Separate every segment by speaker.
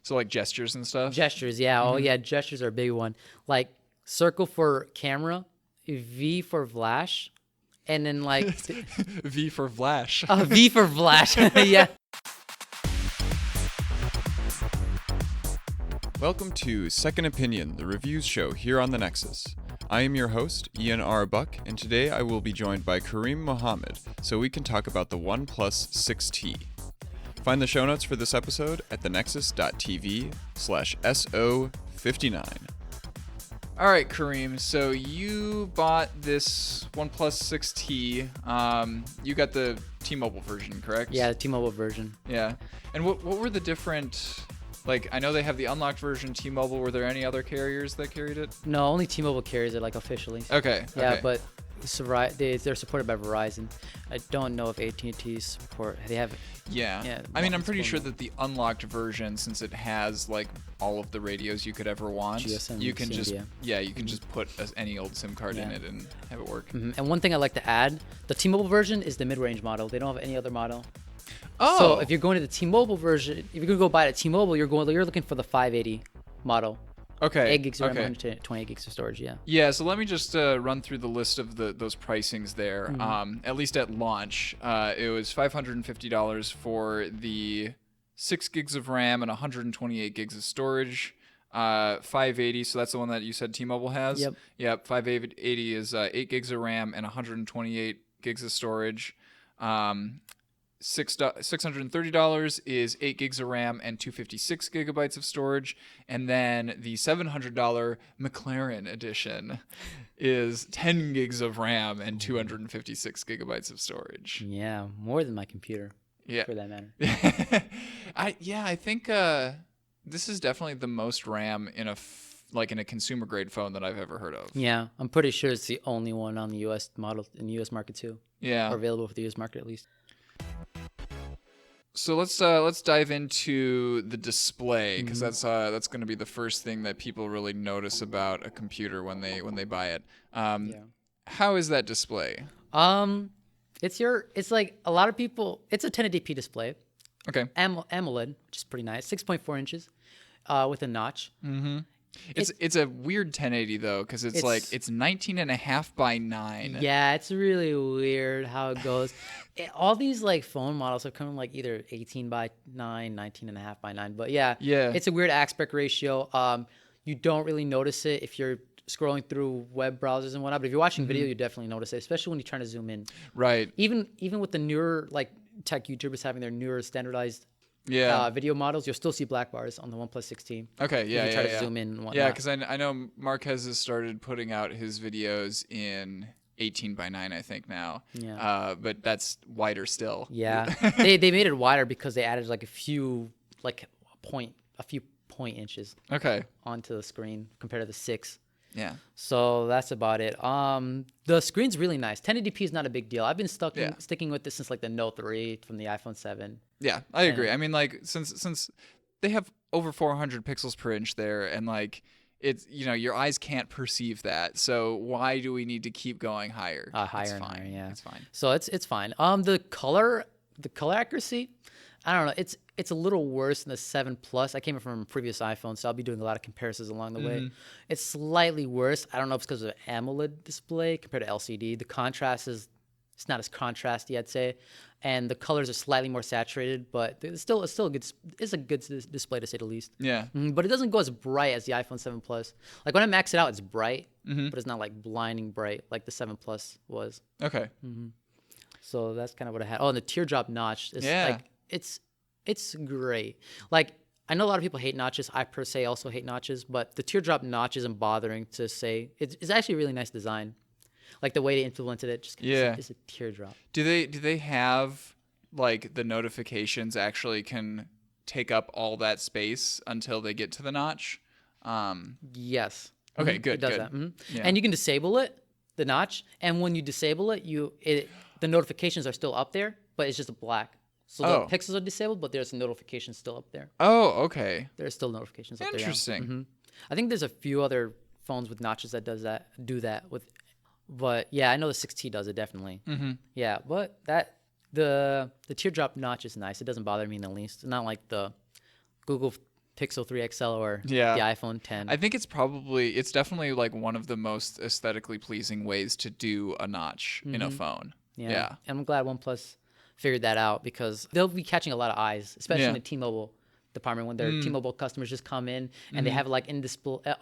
Speaker 1: So like gestures and stuff?
Speaker 2: Gestures, yeah. Oh, yeah, gestures are a big one. Like circle for camera, V for flash, and then like
Speaker 1: V for flash.
Speaker 2: V for flash. Yeah.
Speaker 3: Welcome to Second Opinion, the reviews show here on the Nexus. I am your host, Ian R. Buck, and today I will be joined by Kharme Mahamed so we can talk about the OnePlus 6T. Find the show notes for this episode at thenexus.tv/SO59.
Speaker 1: All right, Kareem. So you bought this OnePlus 6T. You got the T-Mobile version, correct?
Speaker 2: Yeah, the T-Mobile version.
Speaker 1: Yeah. And what were the different... Like, I know they have the unlocked version T-Mobile. Were there any other carriers that carried it?
Speaker 2: No, only T-Mobile carries it, like, officially.
Speaker 1: Okay.
Speaker 2: Yeah,
Speaker 1: okay.
Speaker 2: but they're supported by Verizon. I don't know if AT&T support. They have.
Speaker 1: Yeah. I mean, I'm pretty sure that the unlocked version, since it has like all of the radios you could ever want,
Speaker 2: GSM,
Speaker 1: you can
Speaker 2: CMDM.
Speaker 1: just put any old SIM card in it and have it work.
Speaker 2: Mm-hmm. And one thing I'd like to add, the T-Mobile version is the mid-range model. They don't have any other model.
Speaker 1: Oh.
Speaker 2: So if you're going to the T-Mobile version, if you're gonna go buy it at T-Mobile, you're looking for the 580 model.
Speaker 1: Okay.
Speaker 2: 8 gigs of RAM,
Speaker 1: okay.
Speaker 2: 128 gigs of storage. Yeah.
Speaker 1: Yeah. So let me just run through the list of those pricings there.
Speaker 2: Mm-hmm.
Speaker 1: At least at launch, it was $550 for the 6 gigs of RAM and 128 gigs of storage. 580. So that's the one that you said T-Mobile has. Yep. 580 is 8 gigs of RAM and 128 gigs of storage. $630 is 8 gigs of RAM and 256 gigabytes of storage. And then the $700 McLaren edition is 10 gigs of RAM and 256 gigabytes of storage.
Speaker 2: Yeah, more than my computer.
Speaker 1: Yeah.
Speaker 2: For that matter.
Speaker 1: I think this is definitely the most RAM in a consumer grade phone that I've ever heard of.
Speaker 2: Yeah, I'm pretty sure it's the only one on the U.S. model in the U.S. market too.
Speaker 1: Yeah.
Speaker 2: Or available for the U.S. market at least.
Speaker 1: So let's dive into the display, because that's going to be the first thing that people really notice about a computer when they buy it. How is that display?
Speaker 2: It's like a lot of people. It's a 1080p display.
Speaker 1: Okay.
Speaker 2: AMOLED, which is pretty nice. 6.4 inches, with a notch.
Speaker 1: Mm-hmm. It's a weird 1080 though, because it's 19 and a half by 9.
Speaker 2: Yeah, it's really weird how it goes. All these like phone models are coming like either 18 by 9, 19 and a half by 9. But yeah, it's a weird aspect ratio. You don't really notice it if you're scrolling through web browsers and whatnot. But if you're watching video, you definitely notice it, especially when you're trying to zoom in.
Speaker 1: Right.
Speaker 2: Even with the newer like tech YouTubers having their newer standardized video models, you'll still see black bars on the OnePlus 6T.
Speaker 1: Okay,
Speaker 2: if you try to zoom in and whatnot.
Speaker 1: Yeah, because I know Marquez has started putting out his videos in 18 by 9, I think now.
Speaker 2: Yeah.
Speaker 1: But that's wider still.
Speaker 2: Yeah. they made it wider because they added like a few point inches.
Speaker 1: Okay.
Speaker 2: Onto the screen compared to the 6.
Speaker 1: Yeah.
Speaker 2: So that's about it. The screen's really nice. 1080p is not a big deal. I've been sticking with this since like the Note 3 from the iPhone 7.
Speaker 1: Yeah, I agree. I mean, like since they have over 400 pixels per inch there, and like it's your eyes can't perceive that. So why do we need to keep going higher?
Speaker 2: Higher and higher. Yeah,
Speaker 1: it's fine.
Speaker 2: So it's fine. The color accuracy, I don't know. It's a little worse than the 7 Plus. I came in from a previous iPhone, so I'll be doing a lot of comparisons along the way. It's slightly worse. I don't know if it's because of AMOLED display compared to LCD. The contrast it's not as contrasty, I'd say, and the colors are slightly more saturated, but it's still a good display to say the least.
Speaker 1: Yeah.
Speaker 2: But it doesn't go as bright as the iPhone 7 Plus. Like when I max it out, it's bright, but it's not like blinding bright like the 7 Plus was.
Speaker 1: Okay.
Speaker 2: So that's kind of what I had. Oh, and the teardrop notch is like it's great. Like I know a lot of people hate notches. I per se also hate notches, but the teardrop notch isn't bothering to say. It's actually a really nice design. Like the way they implemented it, just it's a teardrop.
Speaker 1: Do they have like the notifications actually can take up all that space until they get to the notch?
Speaker 2: Yes.
Speaker 1: Okay, good.
Speaker 2: It does
Speaker 1: good.
Speaker 2: that.
Speaker 1: Yeah.
Speaker 2: And you can disable the notch, and when you disable it, the notifications are still up there, but it's just black. So the pixels are disabled, but there's notifications still up there.
Speaker 1: Oh, okay.
Speaker 2: There's still notifications up there.
Speaker 1: Interesting.
Speaker 2: I think there's a few other phones with notches that do that with. But yeah, I know the 6T does it definitely. Yeah, but the teardrop notch is nice. It doesn't bother me in the least. It's not like the Google Pixel 3 XL or
Speaker 1: Yeah.
Speaker 2: the iPhone 10.
Speaker 1: I think it's definitely like one of the most aesthetically pleasing ways to do a notch in a phone. Yeah.
Speaker 2: And I'm glad OnePlus figured that out because they'll be catching a lot of eyes, especially in the T-Mobile department when their T-Mobile customers just come in and they have it like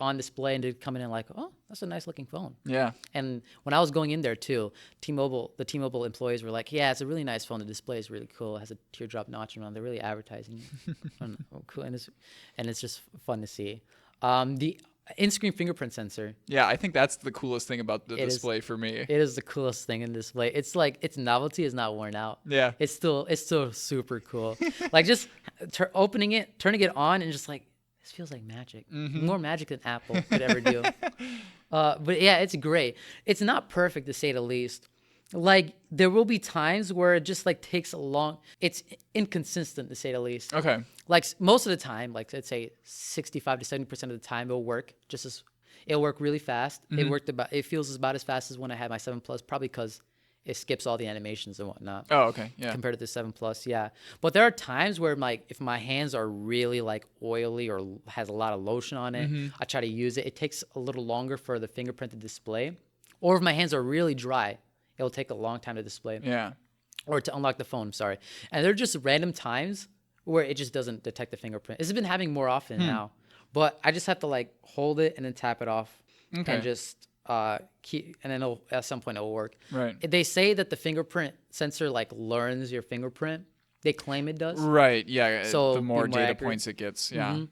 Speaker 2: on display and they come in and like, oh, that's a nice looking phone.
Speaker 1: Yeah.
Speaker 2: And when I was going in there too, the T-Mobile employees were like, yeah, it's a really nice phone. The display is really cool. It has a teardrop notch around. They're really advertising. Cool. And it's just fun to see. The in-screen fingerprint sensor.
Speaker 1: Yeah, I think that's the coolest thing about the display for me.
Speaker 2: It is the coolest thing in the display. It's like its novelty is not worn out.
Speaker 1: Yeah.
Speaker 2: It's still super cool. Like just opening it, turning it on, and just like this feels like magic. More magic than Apple could ever do. But yeah, it's great. It's not perfect to say the least. Like there will be times where it just like takes a long. It's inconsistent to say the least.
Speaker 1: Okay.
Speaker 2: Like most of the time, like let's say 65 to 70% of the time, it'll work it'll work really fast. It feels about as fast as when I had my 7 Plus, probably because it skips all the animations and whatnot.
Speaker 1: Oh, okay. Yeah.
Speaker 2: Compared to the 7 Plus, yeah. But there are times where like if my hands are really like oily or has a lot of lotion on it, I try to use it. It takes a little longer for the fingerprint to display. Or if my hands are really dry, it'll take a long time to display.
Speaker 1: Yeah.
Speaker 2: Or to unlock the phone, I'm sorry. And there are just random times where it just doesn't detect the fingerprint. It's been happening more often now. But I just have to like hold it and then tap it off and just keep, and then at some point it'll work.
Speaker 1: Right.
Speaker 2: They say that the fingerprint sensor like learns your fingerprint. They claim it does.
Speaker 1: Right. Yeah.
Speaker 2: So
Speaker 1: the more data
Speaker 2: accurate.
Speaker 1: points it gets. Yeah.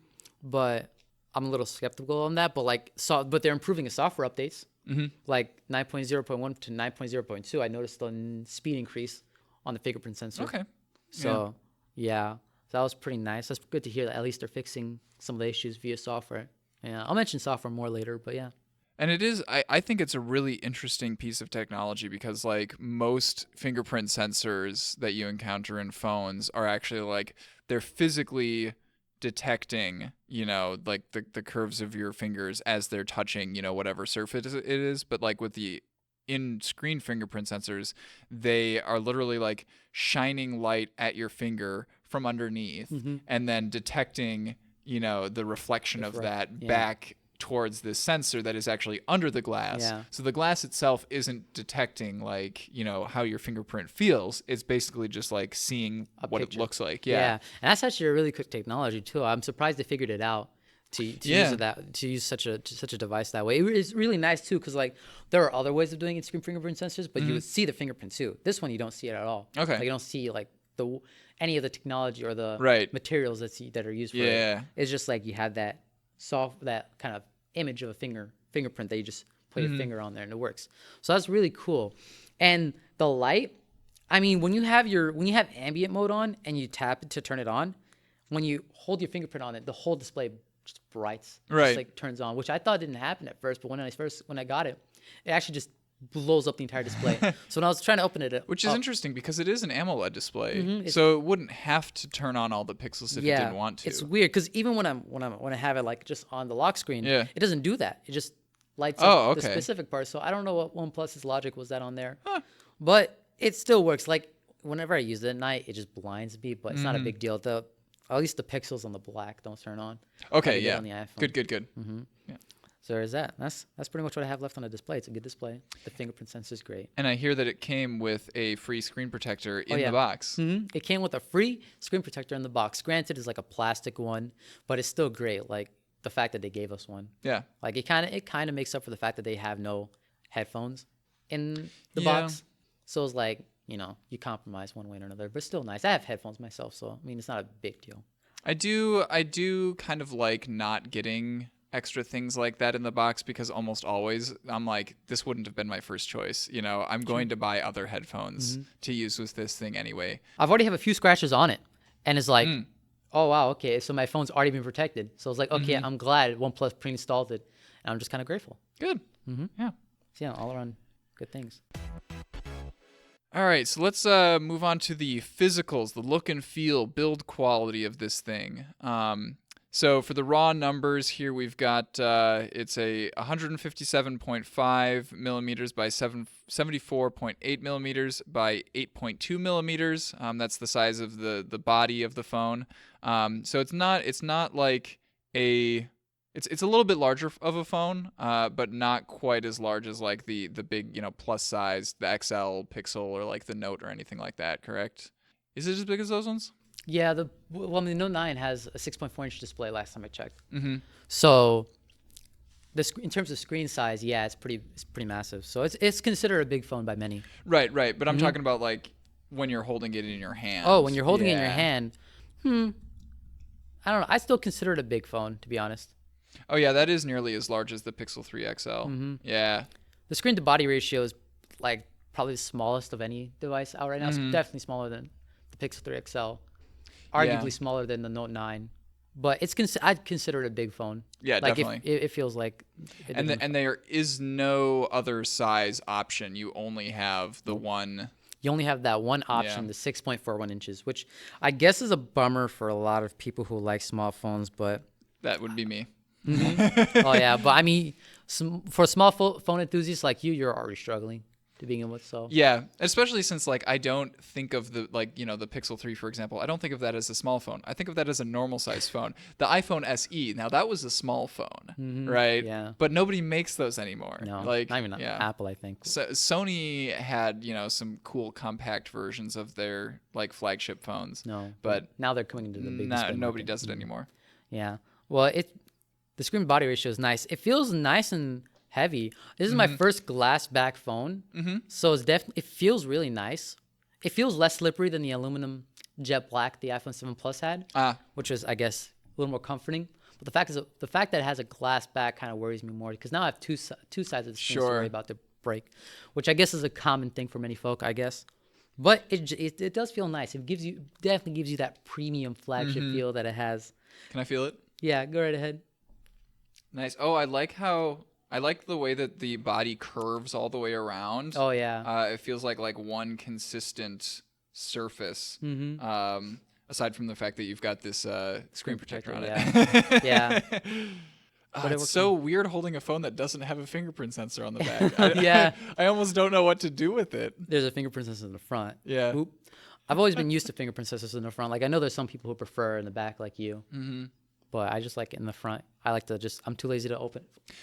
Speaker 2: But I'm a little skeptical on that. But they're improving the software updates. Like 9.0.1 to 9.0.2, I noticed a speed increase on the fingerprint sensor.
Speaker 1: Okay.
Speaker 2: So yeah, so that was pretty nice. That's good to hear that at least they're fixing some of the issues via software. Yeah, I'll mention software more later, but yeah.
Speaker 1: And it is, I think it's a really interesting piece of technology because like most fingerprint sensors that you encounter in phones are actually like, they're physically detecting, like the curves of your fingers as they're touching, whatever surface it is. But like with the in-screen fingerprint sensors, they are literally like shining light at your finger from underneath and then detecting, the reflection of that back towards this sensor that is actually under the glass.
Speaker 2: Yeah.
Speaker 1: So the glass itself isn't detecting like, how your fingerprint feels. It's basically just like seeing what it looks like. Yeah.
Speaker 2: And that's actually a really quick technology too. I'm surprised they figured it out to use such a device that way. It's really nice too because like there are other ways of doing in-screen fingerprint sensors, but you would see the fingerprint too. This one you don't see it at all.
Speaker 1: Okay.
Speaker 2: Like you don't see like any of the technology or the materials that are used for it. It's just like you have that kind of image of a fingerprint that you just put your finger on there and it works. So that's really cool. And the light, I mean, when you have ambient mode on and you tap it to turn it on, when you hold your fingerprint on it, the whole display just brights. Just like turns on, which I thought didn't happen at first, but when I got it, it actually just blows up the entire display. So when I was trying to open it,
Speaker 1: which is interesting because it is an AMOLED display, so it wouldn't have to turn on all the pixels if it didn't want to.
Speaker 2: It's weird because even when I have it like just on the lock screen, it doesn't do that. It just lights up the specific part. So I don't know what OnePlus's logic was that on there, but it still works. Like whenever I use it at night, it just blinds me, but it's not a big deal. At least the pixels on the black don't turn on.
Speaker 1: Okay, yeah.
Speaker 2: On the iPhone.
Speaker 1: Good. Yeah.
Speaker 2: So there's that. That's pretty much what I have left on the display. It's a good display. The fingerprint sensor is great.
Speaker 1: And I hear that it came with a free screen protector in the box.
Speaker 2: It came with a free screen protector in the box. Granted, it's like a plastic one, but it's still great. Like the fact that they gave us one.
Speaker 1: Yeah.
Speaker 2: Like it kind of makes up for the fact that they have no headphones in the box. So it's like, you compromise one way or another, but it's still nice. I have headphones myself, so I mean, it's not a big deal.
Speaker 1: I do kind of like not getting extra things like that in the box because almost always I'm like, this wouldn't have been my first choice. I'm going to buy other headphones to use with this thing anyway.
Speaker 2: I've already have a few scratches on it, and it's like, oh wow, okay, so my phone's already been protected. So it's like, okay, I'm glad OnePlus pre-installed it, and I'm just kind of grateful.
Speaker 1: Good. Yeah.
Speaker 2: So yeah, all around good things.
Speaker 1: All right, so let's move on to the physicals, the look and feel, build quality of this thing. So for the raw numbers here, we've got it's a 157.5 millimeters by 74.8 millimeters by 8.2 millimeters. That's the size of the body of the phone. So it's not like it's a little bit larger of a phone, but not quite as large as like the big, plus size, the XL Pixel or like the Note or anything like that, correct? Is it as big as those ones?
Speaker 2: Yeah, the Note 9 has a 6.4-inch display last time I checked.
Speaker 1: Mm-hmm.
Speaker 2: So in terms of screen size, yeah, it's pretty massive. So it's considered a big phone by many.
Speaker 1: Right. But I'm talking about like when you're holding it in your hand.
Speaker 2: Oh, when you're holding it in your hand, I don't know. I still consider it a big phone, to be honest.
Speaker 1: Oh yeah, that is nearly as large as the Pixel 3 XL.
Speaker 2: Mm-hmm.
Speaker 1: Yeah.
Speaker 2: The screen to body ratio is like probably the smallest of any device out right now. It's definitely smaller than the Pixel 3 XL. Arguably smaller than the Note 9. But I'd consider it a big phone.
Speaker 1: Yeah,
Speaker 2: like
Speaker 1: definitely.
Speaker 2: It feels like.
Speaker 1: And there is no other size option. You only have the one.
Speaker 2: You only have that one option, the 6.41 inches, which I guess is a bummer for a lot of people who like small phones. But
Speaker 1: that would be me.
Speaker 2: Oh yeah, but I mean, for a small phone enthusiast like you, you're already struggling to begin with. So
Speaker 1: yeah, especially since like I don't think of the the Pixel 3, for example. I don't think of that as a small phone. I think of that as a normal size phone. The iPhone SE, now that was a small phone, right?
Speaker 2: Yeah.
Speaker 1: But nobody makes those anymore.
Speaker 2: No,
Speaker 1: like
Speaker 2: not even Apple, I think.
Speaker 1: So Sony had some cool compact versions of their like flagship phones.
Speaker 2: No,
Speaker 1: but
Speaker 2: now they're coming into the big.
Speaker 1: Nobody does it anymore.
Speaker 2: Yeah. Well, the screen to body ratio is nice. It feels nice and heavy. This is my first glass back phone, so it feels really nice. It feels less slippery than the aluminum jet black the iPhone 7 Plus had, which was, I guess, a little more comforting. But the fact that it has a glass back kind of worries me more because now I have two sides of the screen to worry about to break, which I guess is a common thing for many folk, I guess. But it does feel nice. It definitely gives you that premium flagship feel that it has.
Speaker 1: Can I feel it?
Speaker 2: Yeah, go right ahead.
Speaker 1: Nice. Oh, I like the way that the body curves all the way around.
Speaker 2: Oh yeah.
Speaker 1: It feels like one consistent surface. Aside from the fact that you've got this screen protector on it.
Speaker 2: Yeah.
Speaker 1: It's so weird holding a phone that doesn't have a fingerprint sensor on the back. I almost don't know what to do with it.
Speaker 2: There's a fingerprint sensor in the front.
Speaker 1: Yeah.
Speaker 2: Oop. I've always been used to fingerprint sensors in the front. Like I know there's some people who prefer in the back like you. But I just like it in the front. I like to I'm too lazy to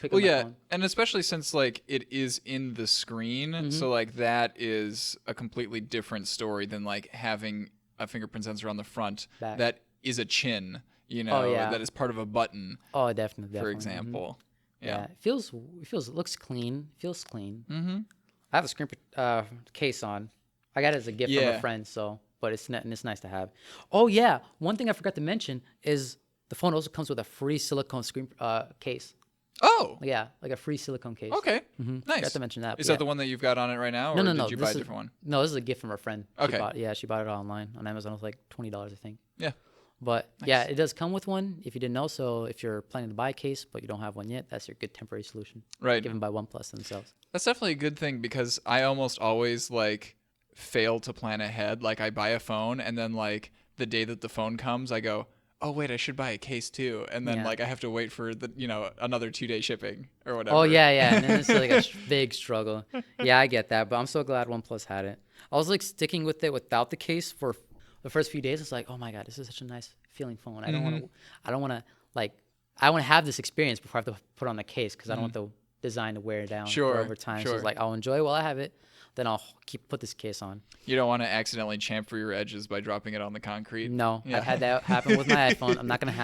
Speaker 2: pick up my phone.
Speaker 1: And especially since like it is in the screen, so like that is a completely different story than like having a fingerprint sensor on the front that is a chin, that is part of a button.
Speaker 2: Oh, definitely.
Speaker 1: For example.
Speaker 2: Yeah. It looks clean. Feels clean. I have a screen case on. I got it as a gift from a friend, but it's nice to have. Oh yeah, one thing I forgot to mention is the phone also comes with a free silicone screen case.
Speaker 1: Oh.
Speaker 2: Yeah, like a free silicone case.
Speaker 1: Okay. Nice.
Speaker 2: Forgot to mention that.
Speaker 1: Is that the one that you've got on it right now? Or
Speaker 2: No.
Speaker 1: Did you buy a different one?
Speaker 2: No, this is a gift from a friend.
Speaker 1: Okay.
Speaker 2: She bought it online on Amazon. It was like $20, I think.
Speaker 1: Yeah.
Speaker 2: But yeah, it does come with one if you didn't know. So if you're planning to buy a case but you don't have one yet, that's your good temporary solution.
Speaker 1: Right.
Speaker 2: Given by OnePlus themselves.
Speaker 1: That's definitely a good thing because I almost always like fail to plan ahead. Like I buy a phone and then like the day that the phone comes, I go, oh wait, I should buy a case too, and then like I have to wait for the another 2-day shipping or whatever.
Speaker 2: Oh yeah, and then it's like a big struggle. Yeah, I get that, but I'm so glad OnePlus had it. I was like sticking with it without the case for the first few days. It's like, oh my god, this is such a nice feeling phone. I don't want to have this experience before I have to put on the case because I don't want the design to wear down over time. So it's like I'll enjoy it while I have it. Then I'll put this case on.
Speaker 1: You don't want to accidentally chamfer your edges by dropping it on the concrete.
Speaker 2: No, I've had that happen with my iPhone. I'm not gonna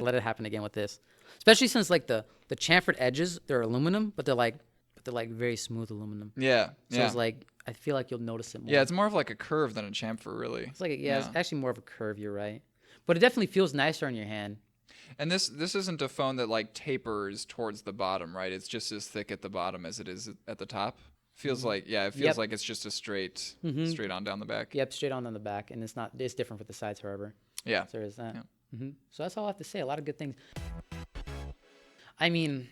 Speaker 2: let it happen again with this. Especially since like the chamfered edges, they're aluminum, but they're like very smooth aluminum.
Speaker 1: Yeah.
Speaker 2: So it's like I feel like you'll notice it more.
Speaker 1: Yeah, it's more of like a curve than a chamfer, really.
Speaker 2: It's like it's actually more of a curve. You're right, but it definitely feels nicer on your hand.
Speaker 1: And this isn't a phone that like tapers towards the bottom, right? It's just as thick at the bottom as it is at the top. Feels like like it's just a straight on down the back.
Speaker 2: Yep, straight on the back, and it's different for the sides, however.
Speaker 1: Yeah.
Speaker 2: So there is that. Yeah. So that's all I have to say. A lot of good things. I mean,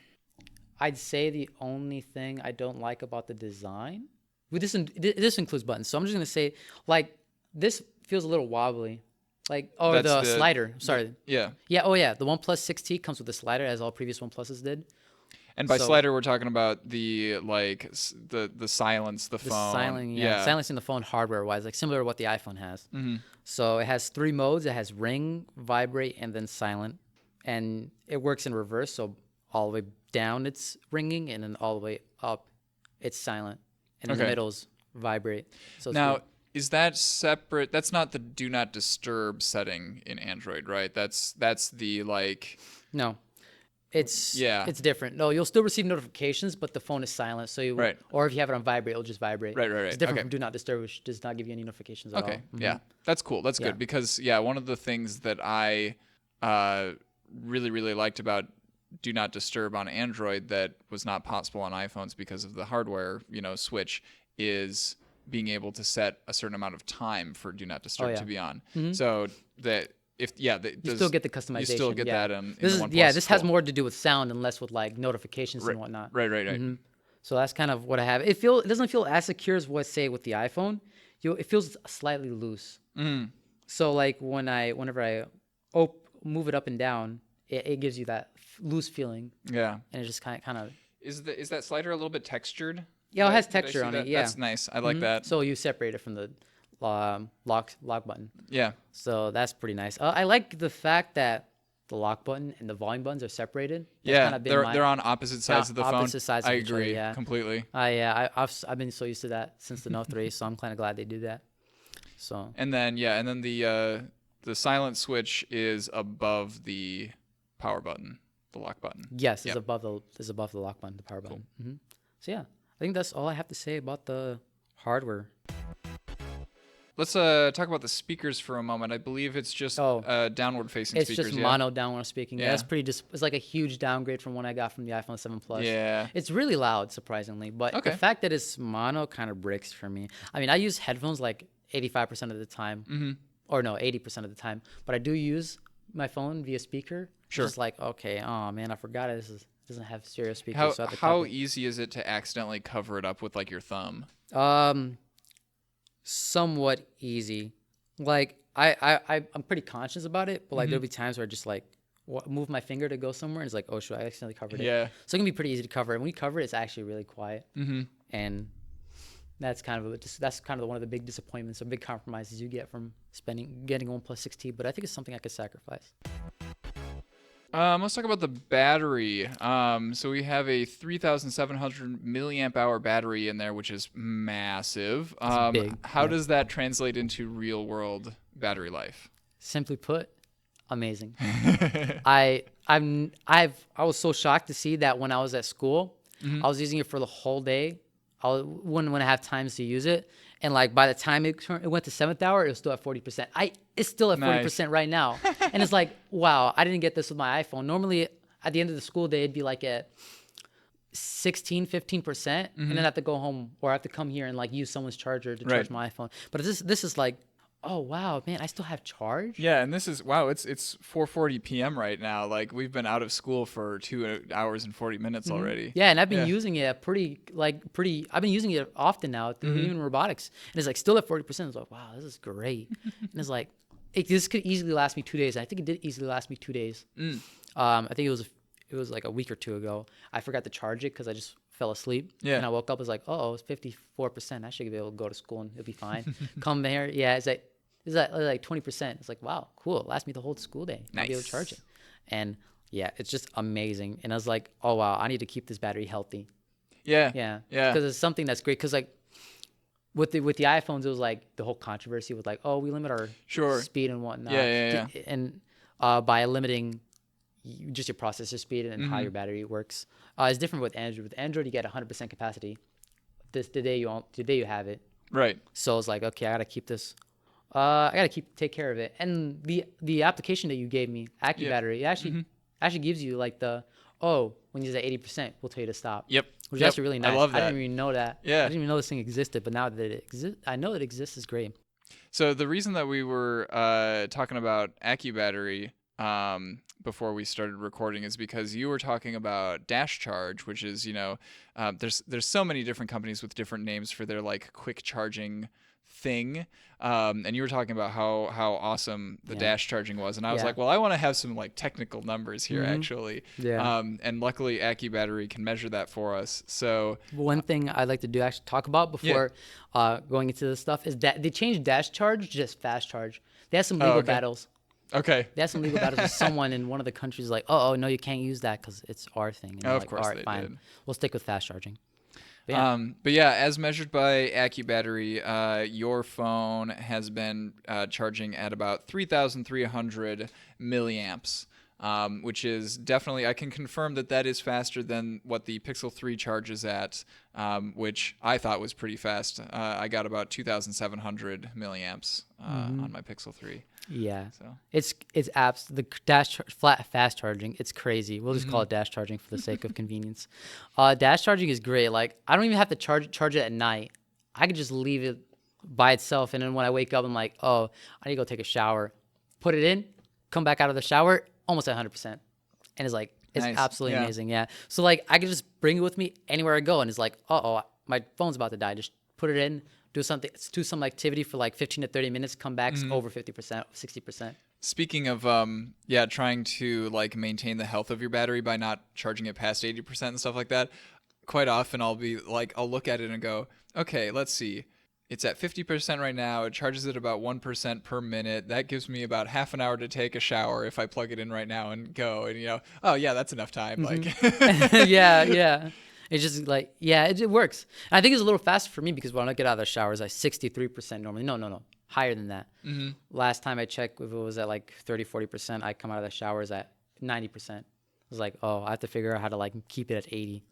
Speaker 2: I'd say the only thing I don't like about the design, this includes buttons. So I'm just gonna say, like, this feels a little wobbly. Like, the slider. Sorry.
Speaker 1: Yeah.
Speaker 2: Oh yeah. The OnePlus 6T comes with a slider, as all previous OnePluses did.
Speaker 1: And by slider, we're talking about the silence the phone.
Speaker 2: Silencing the phone hardware-wise, like similar to what the iPhone has. So it has 3 modes. It has ring, vibrate, and then silent. and it works in reverse. So all the way down it's ringing, and then all the way up it's silent, and in the middle's vibrate. So it's
Speaker 1: Now,
Speaker 2: weird.
Speaker 1: is that separate? That's not the do not disturb setting in Android, right? That's the like.
Speaker 2: No, it's
Speaker 1: Yeah.
Speaker 2: it's different. No, you'll still receive notifications, but the phone is silent. So you
Speaker 1: Right.
Speaker 2: or if you have it on vibrate, it'll just vibrate.
Speaker 1: Right.
Speaker 2: It's different
Speaker 1: Okay.
Speaker 2: from do not disturb, which does not give you any notifications at all.
Speaker 1: Okay. Yeah. That's cool. That's
Speaker 2: Yeah.
Speaker 1: good because one of the things that I really liked about do not disturb on Android that was not possible on iPhones because of the hardware, switch is being able to set a certain amount of time for do not disturb to be on. So that you
Speaker 2: still get the customization.
Speaker 1: You still get that in
Speaker 2: this
Speaker 1: the
Speaker 2: is
Speaker 1: OnePlus.
Speaker 2: this has more to do with sound and less with like notifications and whatnot.
Speaker 1: Right.
Speaker 2: So that's kind of what I have. It doesn't feel as secure as what say with the iPhone. It feels slightly loose. So like whenever I move it up and down, it gives you that loose feeling.
Speaker 1: Yeah.
Speaker 2: And it just kind of.
Speaker 1: Is that slider a little bit textured?
Speaker 2: Yeah, it has
Speaker 1: Did I
Speaker 2: texture
Speaker 1: see
Speaker 2: on
Speaker 1: that?
Speaker 2: it. Yeah,
Speaker 1: That's nice. I like that.
Speaker 2: So you separate it from the lock button.
Speaker 1: Yeah.
Speaker 2: So that's pretty nice. I like the fact that the lock button and the volume buttons are separated. That's
Speaker 1: Yeah,
Speaker 2: kinda been
Speaker 1: they're on opposite sides of the phone.
Speaker 2: opposite sides
Speaker 1: I
Speaker 2: of each other,
Speaker 1: agree
Speaker 2: yeah.
Speaker 1: completely.
Speaker 2: I've been so used to that since the Note 3, so I'm kind of glad they do that. So
Speaker 1: And then the silent switch is above the power button, the lock button.
Speaker 2: yes,
Speaker 1: Yep.
Speaker 2: it's above the lock button, the power button. So yeah, I think that's all I have to say about the hardware.
Speaker 1: Let's talk about the speakers for a moment. I believe it's just downward facing
Speaker 2: It's
Speaker 1: speakers.
Speaker 2: just mono downward speaking. Yeah,
Speaker 1: Yeah.
Speaker 2: it's pretty. It's like a huge downgrade from what I got from the iPhone 7 Plus.
Speaker 1: Yeah.
Speaker 2: It's really loud, surprisingly, but
Speaker 1: Okay.
Speaker 2: the fact that it's mono kind of breaks for me. I mean, I use headphones like 85% of the time, or no, 80% of the time, but I do use my phone via speaker.
Speaker 1: Sure.
Speaker 2: Just like, okay, oh man, I forgot it doesn't have stereo speakers. So I have to
Speaker 1: How
Speaker 2: couple.
Speaker 1: easy is it to accidentally cover it up with like your thumb?
Speaker 2: Somewhat easy. Like I'm pretty conscious about it, but like there'll be times where I just like move my finger to go somewhere and it's like, oh shoot, I accidentally covered it.
Speaker 1: Yeah.
Speaker 2: So it can be pretty easy to cover. And when you cover it, it's actually really quiet. And that's kind of one of the big disappointments or big compromises you get from getting a OnePlus 6T. But I think it's something I could sacrifice.
Speaker 1: Let's talk about the battery. So we have a 3,700 milliamp hour battery in there, which is massive.
Speaker 2: big,
Speaker 1: How does that translate into real world battery life?
Speaker 2: Simply put, amazing. I was so shocked to see that when I was at school, I was using it for the whole day. When I have times to use it, and like by the time it went to 7th hour, it was still at 40%. It's still at 40% right now, and it's like, wow, I didn't get this with my iPhone. Normally, at the end of the school day, it'd be like at 16, 15%, and then I have to go home or I have to come here and like use someone's charger to charge my iPhone. But this is like, oh wow, man, I still have charge.
Speaker 1: Yeah, and this is it's 4:40 p.m. right now. Like we've been out of school for 2 hours and 40 minutes already.
Speaker 2: Yeah, and I've been using it pretty. I've been using it often now, even robotics, and it's like still at 40%. It's like, wow, this is great. And it's like, this could easily last me 2 days. I think it did easily last me 2 days. I think it was like a week or two ago. I forgot to charge it because I just fell asleep. Yeah. And I woke up, it was like, oh, it's 54%. I should be able to go to school and it'll be fine. Come here, yeah, it's like 20%. It's like, wow, cool. It lasts me the whole school day. I'll be able to charge it. And yeah, it's just amazing. And I was like, oh wow, I need to keep this battery healthy. Yeah. Because it's something that's great. Because like with the iPhones, it was like the whole controversy with like, oh, we limit our speed and whatnot.
Speaker 1: Yeah.
Speaker 2: And by limiting just your processor speed and how your battery works, it's different with Android. With Android, you get 100% capacity. The day you have it. Right. So it's like, okay, I gotta keep this. I gotta take care of it. And the application that you gave me, AccuBattery, it actually gives you like when you're at 80%, we'll tell you to stop. Yep. Which is actually really nice. I love that. I didn't even know that. Yeah. I didn't even know this thing existed, but now that it exists, I know it exists is great.
Speaker 1: So the reason that we were talking about AccuBattery before we started recording is because you were talking about Dash Charge, which is, there's so many different companies with different names for their like quick charging thing, and you were talking about how awesome the dash charging was, and I was like, well, I want to have some like technical numbers here actually. And luckily AccuBattery can measure that for us. So
Speaker 2: one thing I'd like to actually talk about before going into this stuff is that they changed dash charge just fast charge. They had some legal battles.
Speaker 1: Okay.
Speaker 2: They had some legal battles with someone in one of the countries like, oh, no, you can't use that because it's our thing. And
Speaker 1: Oh,
Speaker 2: they're
Speaker 1: of
Speaker 2: like,
Speaker 1: course
Speaker 2: all right,
Speaker 1: they
Speaker 2: fine.
Speaker 1: did.
Speaker 2: We'll stick with fast charging. But
Speaker 1: But yeah, as measured by AccuBattery, your phone has been charging at about 3,300 milliamps, which is definitely, I can confirm that is faster than what the Pixel 3 charges at, which I thought was pretty fast. I got about 2,700 milliamps on my Pixel 3.
Speaker 2: yeah,
Speaker 1: So
Speaker 2: it's apps the fast charging. It's crazy. We'll just call it dash charging for the sake of convenience. Dash charging is great. Like I don't even have to charge it at night. I could just leave it by itself, and then when I wake up, I'm like, oh, I need to go take a shower. Put it in, come back out of the shower, almost at 100%, and it's like it's
Speaker 1: Nice.
Speaker 2: absolutely
Speaker 1: Yeah.
Speaker 2: amazing. Yeah. So like I could just bring it with me anywhere I go, and it's like, my phone's about to die. Just put it in. Do some activity for like 15 to 30 minutes, come back over 50%, 60%.
Speaker 1: Speaking of trying to like maintain the health of your battery by not charging it past 80% and stuff like that, quite often I'll look at it and go, okay, let's see. It's at 50% right now. It charges it about 1% per minute. That gives me about half an hour to take a shower if I plug it in right now and go. And oh yeah, that's enough time. Like
Speaker 2: yeah. It's just like, it works. And I think it's a little faster for me because when I get out of the shower, it's like 63% normally. No. Higher than that. Last time I checked, if it was at like 30, 40%, I come out of the showers at 90%. I was like, oh, I have to figure out how to like keep it at 80.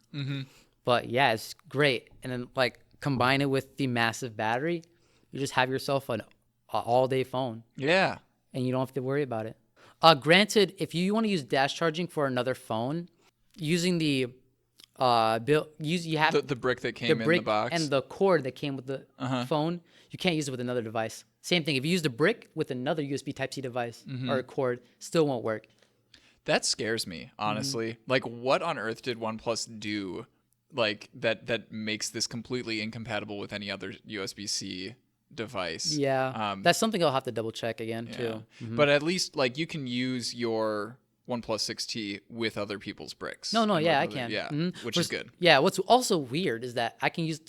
Speaker 2: But yeah, it's great. And then like combine it with the massive battery, you just have yourself an all-day phone.
Speaker 1: Yeah.
Speaker 2: And you don't have to worry about it. Granted, if you want to use dash charging for another phone, using the you have
Speaker 1: the brick that came in the box
Speaker 2: and the cord that came with the phone. You can't use it with another device. Same thing. If you use the brick with another USB Type-C device or a cord, still won't work.
Speaker 1: That scares me, honestly. Like, what on earth did OnePlus do, like that makes this completely incompatible with any other USB-C device?
Speaker 2: Yeah, that's something I'll have to double check again too.
Speaker 1: But at least like you can use your OnePlus 6T with other people's bricks.
Speaker 2: No,
Speaker 1: and
Speaker 2: I
Speaker 1: with
Speaker 2: can.
Speaker 1: Yeah, which is good.
Speaker 2: Yeah, what's also weird is that I can use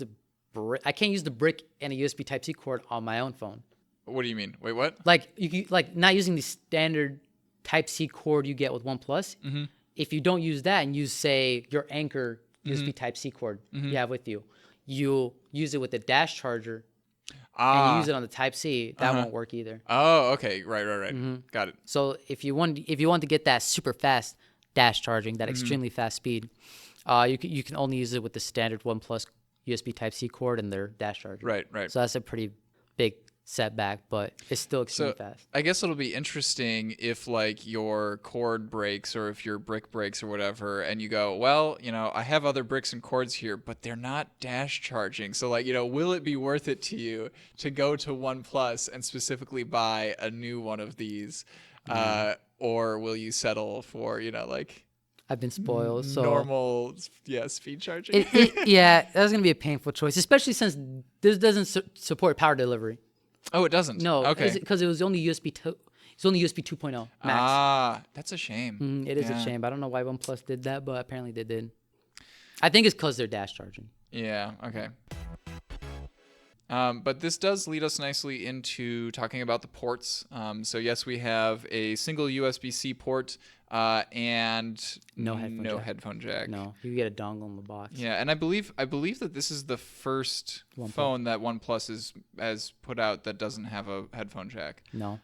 Speaker 2: I can't use the brick and a USB Type-C cord on my own phone.
Speaker 1: What do you mean? Wait, what?
Speaker 2: Like like not using the standard Type-C cord you get with OnePlus. If you don't use that and use say your Anchor USB Type-C cord you have with you, you use it with the dash charger and you use it on the Type-C, that won't work either.
Speaker 1: Oh, okay. Right. Got it.
Speaker 2: So if you want to get that super fast dash charging, that extremely fast speed, you can only use it with the standard OnePlus USB Type-C cord and their dash charger.
Speaker 1: Right.
Speaker 2: So that's a pretty big setback, but it's still extremely
Speaker 1: So
Speaker 2: fast.
Speaker 1: I guess it'll be interesting if like your cord breaks or if your brick breaks or whatever, and you go, well, I have other bricks and cords here, but they're not dash charging. So like, will it be worth it to you to go to OnePlus and specifically buy a new one of these, or will you settle for like
Speaker 2: I've been spoiled. So
Speaker 1: normal, speed charging?
Speaker 2: That's gonna be a painful choice, especially since this doesn't support power delivery.
Speaker 1: Oh, it doesn't.
Speaker 2: No,
Speaker 1: okay,
Speaker 2: because it was only USB 2. It's only USB 2.0 max.
Speaker 1: That's a shame.
Speaker 2: It is a shame. I don't know why OnePlus did that, but apparently they did. I think it's because they're dash charging.
Speaker 1: Yeah. Okay. But this does lead us nicely into talking about the ports. So yes, we have a single USB-C port and
Speaker 2: no headphone jack.
Speaker 1: jack.
Speaker 2: No, you get a dongle in the box.
Speaker 1: Yeah, and I believe that this is the first phone that OnePlus has put out that doesn't have a headphone jack.
Speaker 2: No.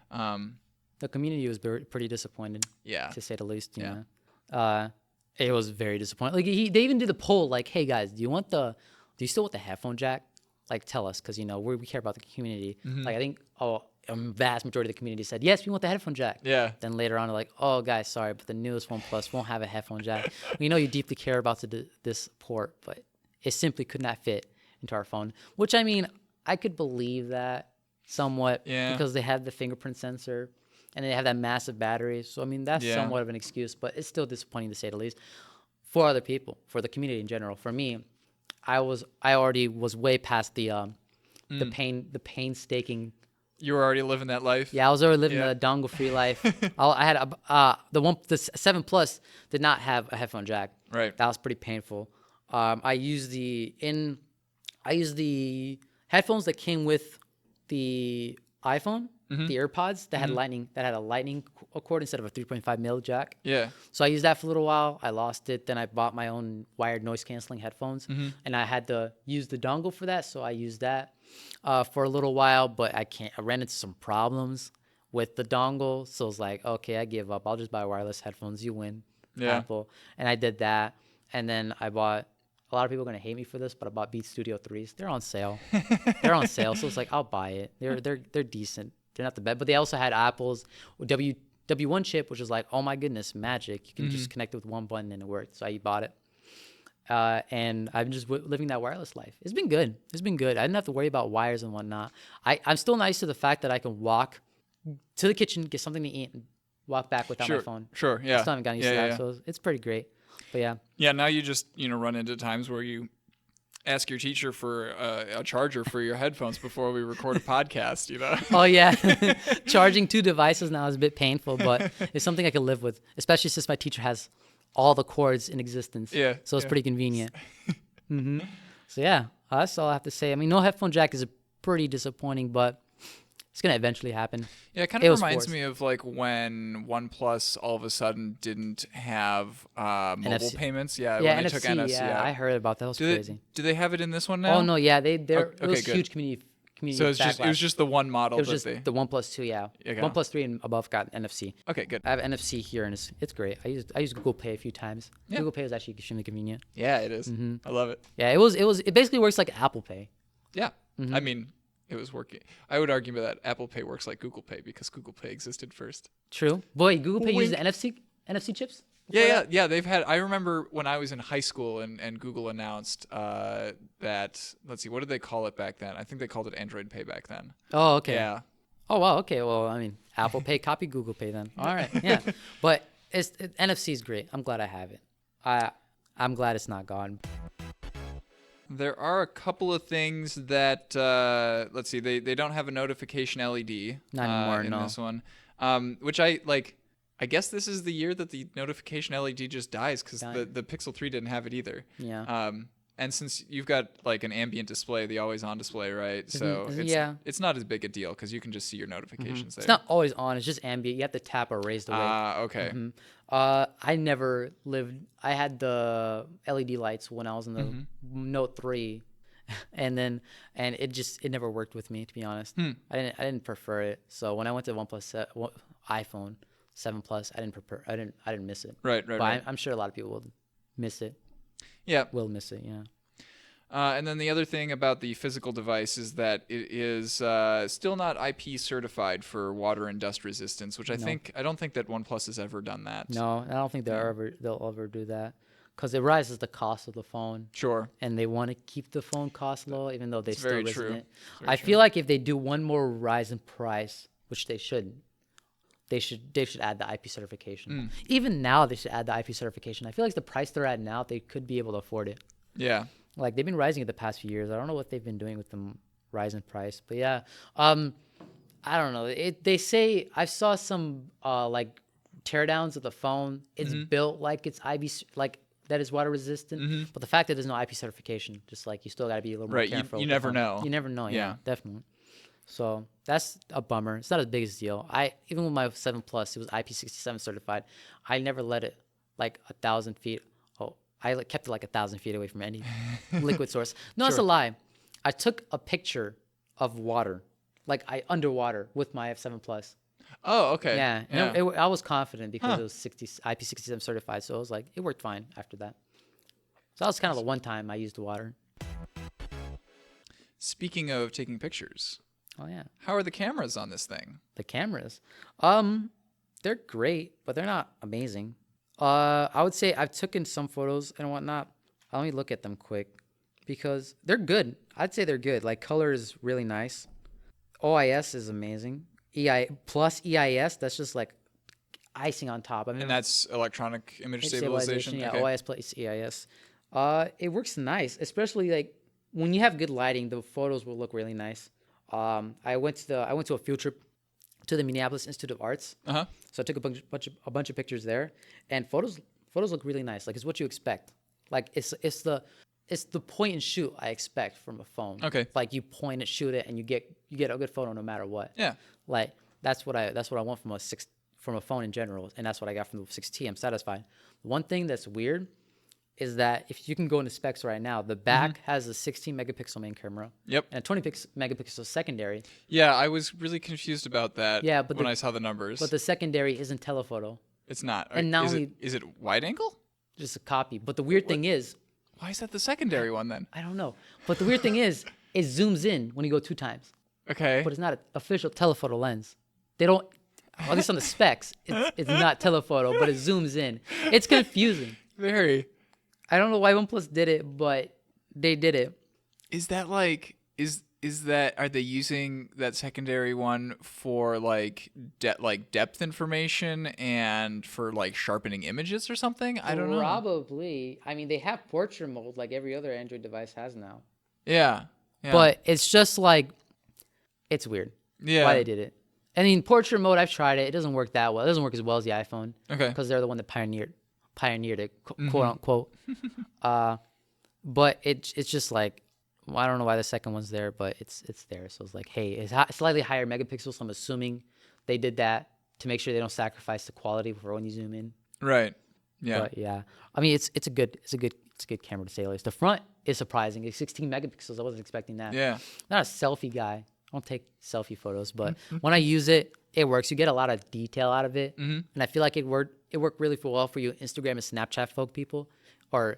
Speaker 2: The community was pretty disappointed.
Speaker 1: Yeah.
Speaker 2: To say the least. You know? It was very disappointing. Like they even did the poll, like, "Hey guys, do you still want the headphone jack? Like, tell us, because we care about the community." Like I think a vast majority of the community said yes, we want the headphone jack.
Speaker 1: Yeah.
Speaker 2: Then later on, they're like, "Oh guys, sorry, but the newest OnePlus won't have a headphone jack. We know you deeply care about this port, but it simply could not fit into our phone." Which I mean, I could believe that somewhat because they have the fingerprint sensor. And they have that massive battery. So, I mean, that's somewhat of an excuse, but it's still disappointing to say the least. For other people, for the community in general. For me, I already was way past the painstaking.
Speaker 1: You were already living that life?
Speaker 2: Yeah, I was already living the dongle-free life. I had the 7 Plus did not have a headphone jack.
Speaker 1: Right.
Speaker 2: That was pretty painful. I used the headphones that came with the iPhone. the AirPods that had a lightning cord instead of a 3.5 mil jack.
Speaker 1: Yeah.
Speaker 2: So I used that for a little while. I lost it. Then I bought my own wired noise canceling headphones, and I had to use the dongle for that. So I used that for a little while, but I ran into some problems with the dongle. So I was like, okay, I give up. I'll just buy wireless headphones. You win, Apple. And I did that. And then I bought. A lot of people are gonna hate me for this, but I bought Beats Studio 3s. They're on sale. So it's like I'll buy it. They're decent. They're not the best, but they also had Apple's W1 chip, which is like, oh my goodness, magic. You can just connect it with one button and it worked. So I bought it. And I'm just living that wireless life. It's been good. I didn't have to worry about wires and whatnot. I'm still nice to the fact that I can walk to the kitchen, get something to eat, and walk back without my phone.
Speaker 1: Sure, yeah.
Speaker 2: I still haven't gotten used to that, so it's pretty great. But yeah.
Speaker 1: Yeah, now you just, run into times where you ask your teacher for a charger for your headphones before we record a podcast,
Speaker 2: Oh, yeah. Charging 2 devices now is a bit painful, but it's something I can live with, especially since my teacher has all the cords in existence.
Speaker 1: Yeah.
Speaker 2: So it's pretty convenient. So, yeah, that's all I have to say. I mean, no headphone jack is pretty disappointing, but it's going to eventually happen.
Speaker 1: Yeah, it kind of reminds me of like when OnePlus all of a sudden didn't have mobile payments. Yeah, when they took NFC.
Speaker 2: Yeah, I heard about that. That was crazy.
Speaker 1: Do they have it in this one now?
Speaker 2: Oh, no, yeah. It was
Speaker 1: good.
Speaker 2: huge community
Speaker 1: So it was just the one model.
Speaker 2: It was just the OnePlus 2, yeah.
Speaker 1: Okay.
Speaker 2: OnePlus 3 and above got NFC.
Speaker 1: Okay, good.
Speaker 2: I have NFC here, and it's great. I used Google Pay a few times.
Speaker 1: Yeah.
Speaker 2: Google Pay is actually extremely convenient.
Speaker 1: Yeah, it is. I love it.
Speaker 2: Yeah, it basically works like Apple Pay.
Speaker 1: Yeah. I mean, it was working. I would argue that Apple Pay works like Google Pay because Google Pay existed first.
Speaker 2: True. Boy, Google Pay uses NFC chips?
Speaker 1: Yeah. They've had. I remember when I was in high school and Google announced that. Let's see, what did they call it back then? I think they called it Android Pay back then.
Speaker 2: Oh, okay.
Speaker 1: Yeah.
Speaker 2: Oh wow. Okay. Well, I mean, Apple Pay copy Google Pay then. All right. Yeah. But NFC is great. I'm glad I have it. I'm glad it's not gone.
Speaker 1: There are a couple of things that let's see. They don't have a notification LED
Speaker 2: not anymore.
Speaker 1: In this one, which I like. I guess this is the year that the notification LED just dies because the Pixel 3 didn't have it either.
Speaker 2: Yeah.
Speaker 1: And since you've got like an ambient display, the always on display, right? So it's not as big a deal because you can just see your notifications there.
Speaker 2: It's not always on. It's just ambient. You have to tap or raise the way.
Speaker 1: Okay.
Speaker 2: I never lived. I had the LED lights when I was in the Note 3, and it never worked with me, to be honest. I didn't prefer it. So when I went to iPhone 7 Plus, I didn't miss it.
Speaker 1: Right.
Speaker 2: But I'm sure a lot of people will miss it.
Speaker 1: Yeah.
Speaker 2: Will miss it. Yeah.
Speaker 1: And then the other thing about the physical device is that it is still not IP certified for water and dust resistance, which I don't think that OnePlus has ever done that.
Speaker 2: No, I don't think they'll ever do that because it rises the cost of the phone.
Speaker 1: Sure.
Speaker 2: And they want to keep the phone cost low, even though they still risen it.
Speaker 1: I
Speaker 2: feel like if they do one more rise in price, which they shouldn't, they should add the IP certification. Even now, they should add the IP certification. I feel like the price they're at now, they could be able to afford it.
Speaker 1: Yeah.
Speaker 2: Like they've been rising it the past few years. I don't know what they've been doing with the rise in price, but yeah, I don't know. They say I saw some like teardowns of the phone. It's built like it's like that is water resistant, but the fact that there's no IP certification, just like you still got to be a little more careful.
Speaker 1: You never know.
Speaker 2: You never know. Yeah, definitely. So that's a bummer. It's not as big as a deal. Even with my 7 Plus, it was IP67 certified. I never let it like 1,000 feet. I kept it like 1,000 feet away from any liquid source. No, that's a lie. I took a picture of water, like underwater with my F7 Plus.
Speaker 1: Oh, okay.
Speaker 2: Yeah. I was confident because it was IP67 certified. So I was like, it worked fine after that. So that was kind of the one time I used the water.
Speaker 1: Speaking of taking pictures.
Speaker 2: Oh, yeah.
Speaker 1: How are the cameras on this thing?
Speaker 2: The cameras? They're great, but they're not amazing. I would say I've taken some photos and whatnot. Let me look at them quick because they're good. I'd say they're good. Like color is really nice. OIS is amazing. Plus EIS, that's just like icing on top. I mean,
Speaker 1: and that's electronic image stabilization.
Speaker 2: Yeah,
Speaker 1: okay.
Speaker 2: OIS plus EIS. It works nice, especially like when you have good lighting. The photos will look really nice. I went to a field trip to the Minneapolis Institute of Arts. So I took a bunch of pictures there, and photos look really nice. Like it's what you expect. Like it's the it's the point and shoot I expect from a phone.
Speaker 1: Okay.
Speaker 2: Like you point it, shoot it, and you get a good photo no matter what.
Speaker 1: Yeah.
Speaker 2: Like that's what I want from a phone in general, and that's what I got from the 6T. I'm satisfied. One thing that's weird is that if you can go into specs right now, the back has a 16 megapixel main camera.
Speaker 1: Yep.
Speaker 2: And a 20 megapixel secondary.
Speaker 1: Yeah, I was really confused about that.
Speaker 2: Yeah, but
Speaker 1: when I saw the numbers.
Speaker 2: But the secondary isn't telephoto.
Speaker 1: It's not.
Speaker 2: And not
Speaker 1: is it wide angle?
Speaker 2: Just a copy. But the weird thing is,
Speaker 1: why is that the secondary one then?
Speaker 2: I don't know. But the weird thing is, it zooms in when you go 2 times.
Speaker 1: Okay.
Speaker 2: But it's not an official telephoto lens. They don't, at least on the specs, it's not telephoto, but it zooms in. It's confusing.
Speaker 1: Very.
Speaker 2: I don't know why OnePlus did it, but they did it.
Speaker 1: Is that like are they using that secondary one for like depth information and for like sharpening images or something? I don't know.
Speaker 2: Probably. I mean, they have portrait mode like every other Android device has now.
Speaker 1: Yeah.
Speaker 2: But it's just like, it's weird.
Speaker 1: Yeah.
Speaker 2: Why they did it. I mean, portrait mode, I've tried it. It doesn't work that well. It doesn't work as well as the iPhone.
Speaker 1: Okay.
Speaker 2: Because they're the one that pioneered it, quote unquote. But it's just like, well, I don't know why the second one's there, but it's there. So it's like, hey, it's slightly higher megapixels. So I'm assuming they did that to make sure they don't sacrifice the quality for when you zoom in.
Speaker 1: Right. Yeah.
Speaker 2: But yeah, I mean, it's a good camera to say the least. The front is surprising. It's 16 megapixels. I wasn't expecting that.
Speaker 1: Yeah.
Speaker 2: Not a selfie guy. I don't take selfie photos, but when I use it, it works. You get a lot of detail out of it, and I feel like it worked really well for you Instagram and Snapchat people, or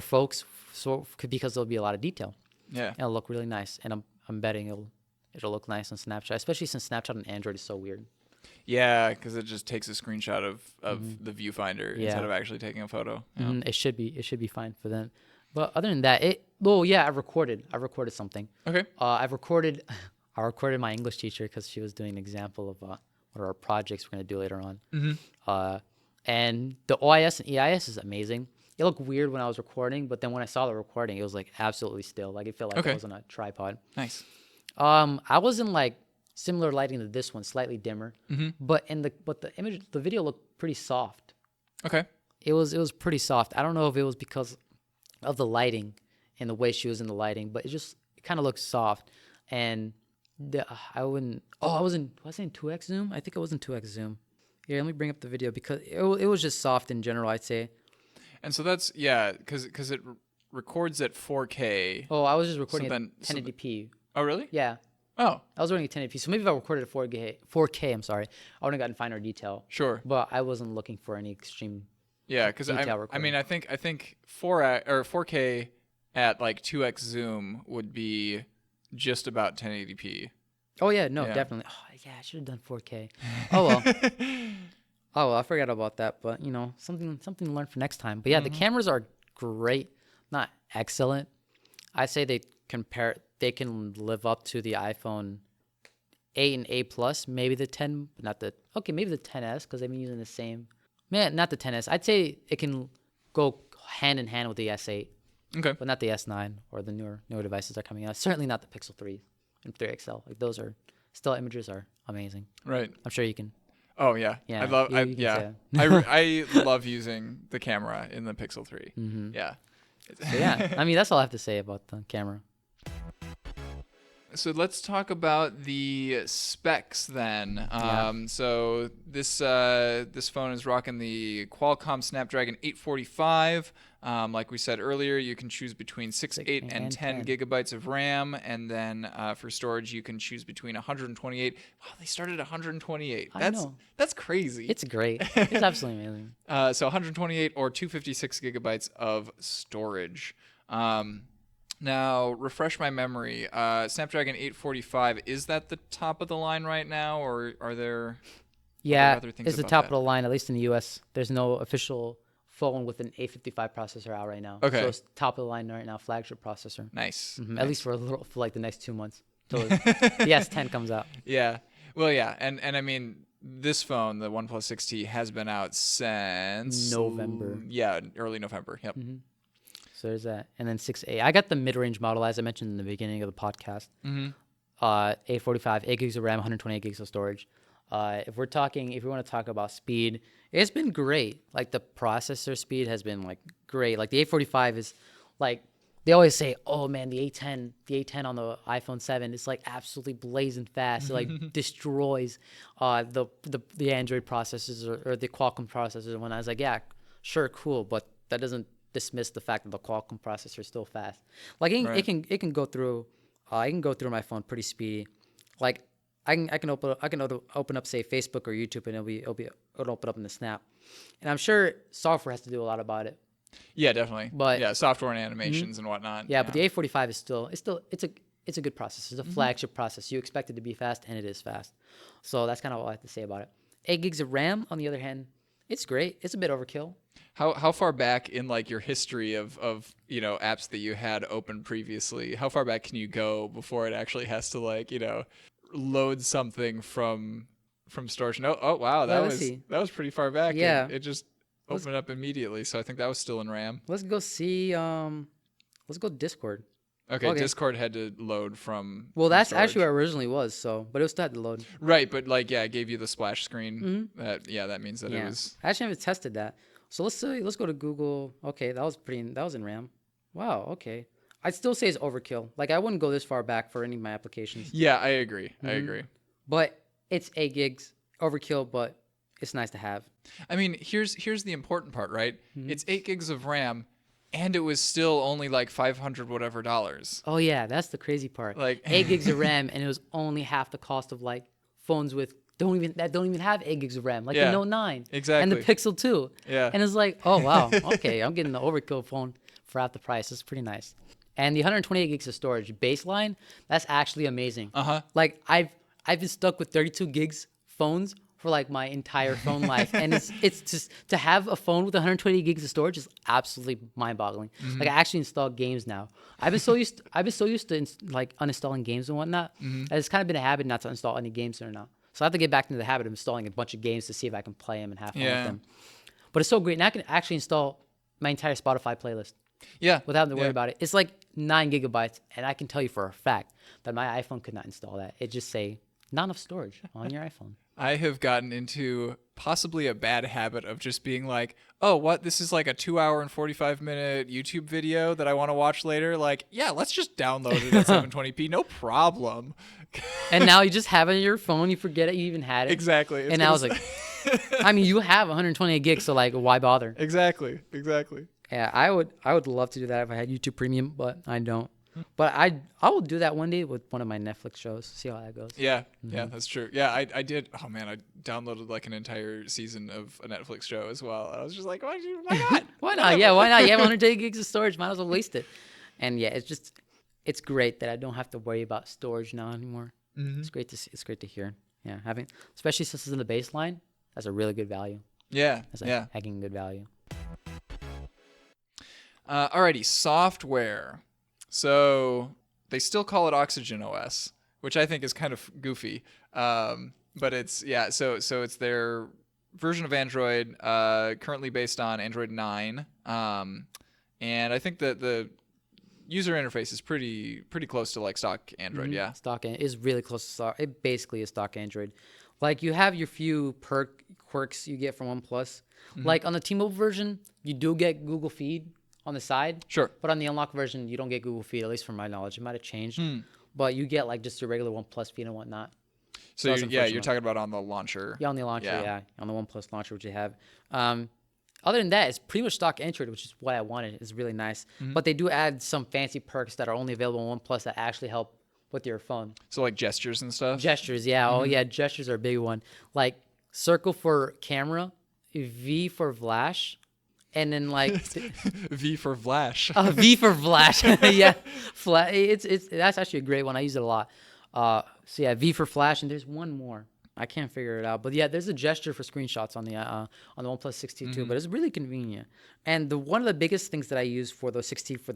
Speaker 2: folks, so because there'll be a lot of detail.
Speaker 1: Yeah.
Speaker 2: And it'll look really nice, and I'm betting it'll look nice on Snapchat, especially since Snapchat on Android is so weird.
Speaker 1: Yeah, because it just takes a screenshot of the viewfinder instead of actually taking a photo. Yeah.
Speaker 2: It should be fine for them. But other than that, I recorded something.
Speaker 1: Okay.
Speaker 2: I recorded my English teacher because she was doing an example of one of our projects we're gonna do later on. And the OIS and EIS is amazing. It looked weird when I was recording, but then when I saw the recording, it was like absolutely still. Like it felt like I was on a tripod.
Speaker 1: Nice.
Speaker 2: I was in like similar lighting to this one, slightly dimmer. But the video looked pretty soft.
Speaker 1: Okay.
Speaker 2: It was pretty soft. I don't know if it was because of the lighting and the way she was in the lighting, but it kind of looked soft. And was in 2x zoom? I think it was in 2x zoom. Here, let me bring up the video because it was just soft in general, I'd say.
Speaker 1: And so that's, because it records at 4K.
Speaker 2: Oh, I was just recording at 1080p.
Speaker 1: Oh, really?
Speaker 2: Yeah.
Speaker 1: Oh.
Speaker 2: I was recording at 1080p. So maybe if I recorded at 4K, I'm sorry, I would have gotten finer detail.
Speaker 1: Sure.
Speaker 2: But I wasn't looking for any extreme.
Speaker 1: Yeah, because I mean, I think 4K at like 2x zoom would be just about 1080p.
Speaker 2: Oh yeah, no, definitely. Oh yeah, I should have done 4K. Oh well. Oh well, I forgot about that, but something to learn for next time. But yeah, the cameras are great, not excellent. I say they can live up to the iPhone 8 and 8 Plus, maybe the 10, but maybe the 10s because they've been using the same. Man, not the 10s. I'd say it can go hand in hand with the S8.
Speaker 1: Okay.
Speaker 2: But not the S9 or the newer devices that are coming out. Certainly not the Pixel 3 and 3 XL. Like those are still images are amazing.
Speaker 1: Right.
Speaker 2: I'm sure you can.
Speaker 1: Oh yeah.
Speaker 2: Yeah.
Speaker 1: I love using the camera in the Pixel 3. Yeah.
Speaker 2: So yeah. I mean, that's all I have to say about the camera.
Speaker 1: So let's talk about the specs then. So this phone is rocking the Qualcomm Snapdragon 845. Like we said earlier, you can choose between 8 and 10 gigabytes of RAM, and then for storage you can choose between 128. Wow, they started at 128. That's crazy.
Speaker 2: It's great. It's absolutely amazing.
Speaker 1: So 128 or 256 gigabytes of storage. Now, refresh my memory. Snapdragon 845, is that the top of the line right now, or are there other things?
Speaker 2: It's the top of the line, at least in the US. There's no official phone with an 855 processor out right now.
Speaker 1: Okay.
Speaker 2: So it's top of the line right now, flagship processor.
Speaker 1: Nice.
Speaker 2: Nice. At least for like the next 2 months till the S10 comes out.
Speaker 1: Yeah. Well, yeah, and I mean, this phone, the OnePlus 6T, has been out since
Speaker 2: November.
Speaker 1: Yeah, early November. Yep.
Speaker 2: So there's that. And then 6A. I got the mid-range model, as I mentioned in the beginning of the podcast. 845, 8 gigs of RAM, 128 gigs of storage. If we want to talk about speed, it's been great. Like the processor speed has been like great. Like the 845 is like they always say, "Oh man, the A10 on the iPhone 7 is like absolutely blazing fast. It like destroys the Android processors or the Qualcomm processors." And when I was like, "Yeah, sure, cool," but that doesn't dismiss the fact that the Qualcomm processor is still fast. Like it can go through my phone pretty speedy. Like I can open up say Facebook or YouTube, and it'll open up in the snap. And I'm sure software has to do a lot about it.
Speaker 1: Yeah, definitely.
Speaker 2: But
Speaker 1: yeah, software and animations and whatnot.
Speaker 2: Yeah, but the A45 is still it's a good processor. It's a flagship processor. You expect it to be fast, and it is fast. So that's kind of all I have to say about it. 8 gigs of RAM, on the other hand, it's great. It's a bit overkill.
Speaker 1: How far back in like your history of apps that you had open previously, how far back can you go before it actually has to like load something from storage? No, oh wow, that was pretty far back.
Speaker 2: Yeah,
Speaker 1: it just opened up immediately. So I think that was still in RAM.
Speaker 2: Let's go see. Let's go Discord.
Speaker 1: Okay, Discord had to load from.
Speaker 2: Well, that's
Speaker 1: storage.
Speaker 2: actually where it originally was. So, but it was still had to load.
Speaker 1: Right, but like it gave you the splash screen. That means that it was.
Speaker 2: I actually haven't tested that. So let's go to Google. Okay, that was in RAM. Wow. Okay. I'd still say it's overkill. Like I wouldn't go this far back for any of my applications.
Speaker 1: Yeah, I agree. I agree.
Speaker 2: But it's 8 gigs overkill, but it's nice to have.
Speaker 1: I mean, here's the important part, right? It's 8 gigs of RAM, and it was still only like $500 whatever dollars.
Speaker 2: Oh yeah, that's the crazy part.
Speaker 1: Like
Speaker 2: 8 gigs of RAM, and it was only half the cost of like phones that don't even have 8 gigs of RAM, like the Note 9,
Speaker 1: exactly,
Speaker 2: and the Pixel 2.
Speaker 1: Yeah,
Speaker 2: and it's like, oh wow, okay, I'm getting the overkill phone for half the price. It's pretty nice. And the 128 gigs of storage baseline, that's actually amazing. Like I've been stuck with 32 gigs phones for like my entire phone life, and it's just to have a phone with 120 gigs of storage is absolutely mind-boggling. Like I actually install games now. I've been so used to like uninstalling games and whatnot. It's kind of been a habit not to install any games or not. So I have to get back into the habit of installing a bunch of games to see if I can play them and have fun with them. But it's so great. Now I can actually install my entire Spotify playlist.
Speaker 1: Yeah.
Speaker 2: Without having to worry about it. It's like 9 gigabytes, and I can tell you for a fact that my iPhone could not install that. It just say not enough storage on your iPhone.
Speaker 1: I have gotten into possibly a bad habit of just being like, oh, what? This is like a 2-hour and 45-minute YouTube video that I want to watch later. Like, yeah, let's just download it at 720p. No problem.
Speaker 2: And now you just have it on your phone. You forget it. You even had it.
Speaker 1: Exactly.
Speaker 2: And I was like, I mean, you have 128 gigs, so like, why bother?
Speaker 1: Exactly.
Speaker 2: Yeah, I would love to do that if I had YouTube Premium, but I don't. But I will do that one day with one of my Netflix shows. See how that goes.
Speaker 1: Yeah, yeah, that's true. Yeah, I did. Oh man, I downloaded like an entire season of a Netflix show as well. I was just like, why not?
Speaker 2: Why not? Yeah, why not? You have 128 gigs of storage. Might as well waste it. And yeah, it's great that I don't have to worry about storage now anymore. It's great to see. It's great to hear. Yeah, especially since it's in the baseline, that's a really good value.
Speaker 1: Yeah,
Speaker 2: that's a hacking good value.
Speaker 1: Alrighty, software. So they still call it Oxygen OS, which I think is kind of goofy. But it's so it's their version of Android, currently based on Android 9. And I think that the user interface is pretty close to like stock Android. Yeah,
Speaker 2: stock is really close to stock. It basically is stock Android. Like you have your few quirks you get from OnePlus. Like on the T-Mobile version, you do get Google Feed on the side.
Speaker 1: Sure.
Speaker 2: But on the unlocked version, you don't get Google Feed, at least from my knowledge. It might have changed. But you get like just your regular OnePlus feed and whatnot.
Speaker 1: So you're talking about on the launcher.
Speaker 2: Yeah, on the launcher, on the OnePlus launcher, which they have. Other than that, it's pretty much stock Android, which is what I wanted. It's really nice. But they do add some fancy perks that are only available on OnePlus that actually help with your phone.
Speaker 1: So like gestures and stuff?
Speaker 2: Gestures, yeah. Oh yeah, gestures are a big one. Like circle for camera, V for flash. And then like
Speaker 1: V for flash.
Speaker 2: V for flash. Yeah, that's actually a great one. I use it a lot. So yeah, V for flash, and there's one more. I can't figure it out, but yeah, there's a gesture for screenshots on the OnePlus 6T too. But it's really convenient. And one of the biggest things that I use for the 6T for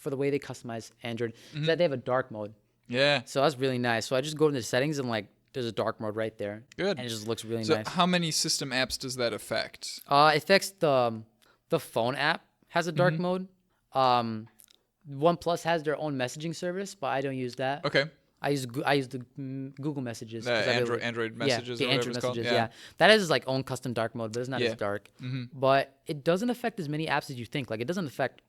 Speaker 2: the way they customize Android is that they have a dark mode.
Speaker 1: Yeah.
Speaker 2: So that's really nice. So I just go into the settings and like there's a dark mode right there.
Speaker 1: Good.
Speaker 2: And it just looks really
Speaker 1: nice.
Speaker 2: So
Speaker 1: how many system apps does that affect?
Speaker 2: It affects the phone app has a dark mode. OnePlus has their own messaging service, but I don't use that.
Speaker 1: Okay.
Speaker 2: I use the Google Messages.
Speaker 1: The Android Messages.
Speaker 2: Yeah, the Android Messages. Yeah, that is like own custom dark mode, but it's not as dark. But it doesn't affect as many apps as you think. Like it doesn't affect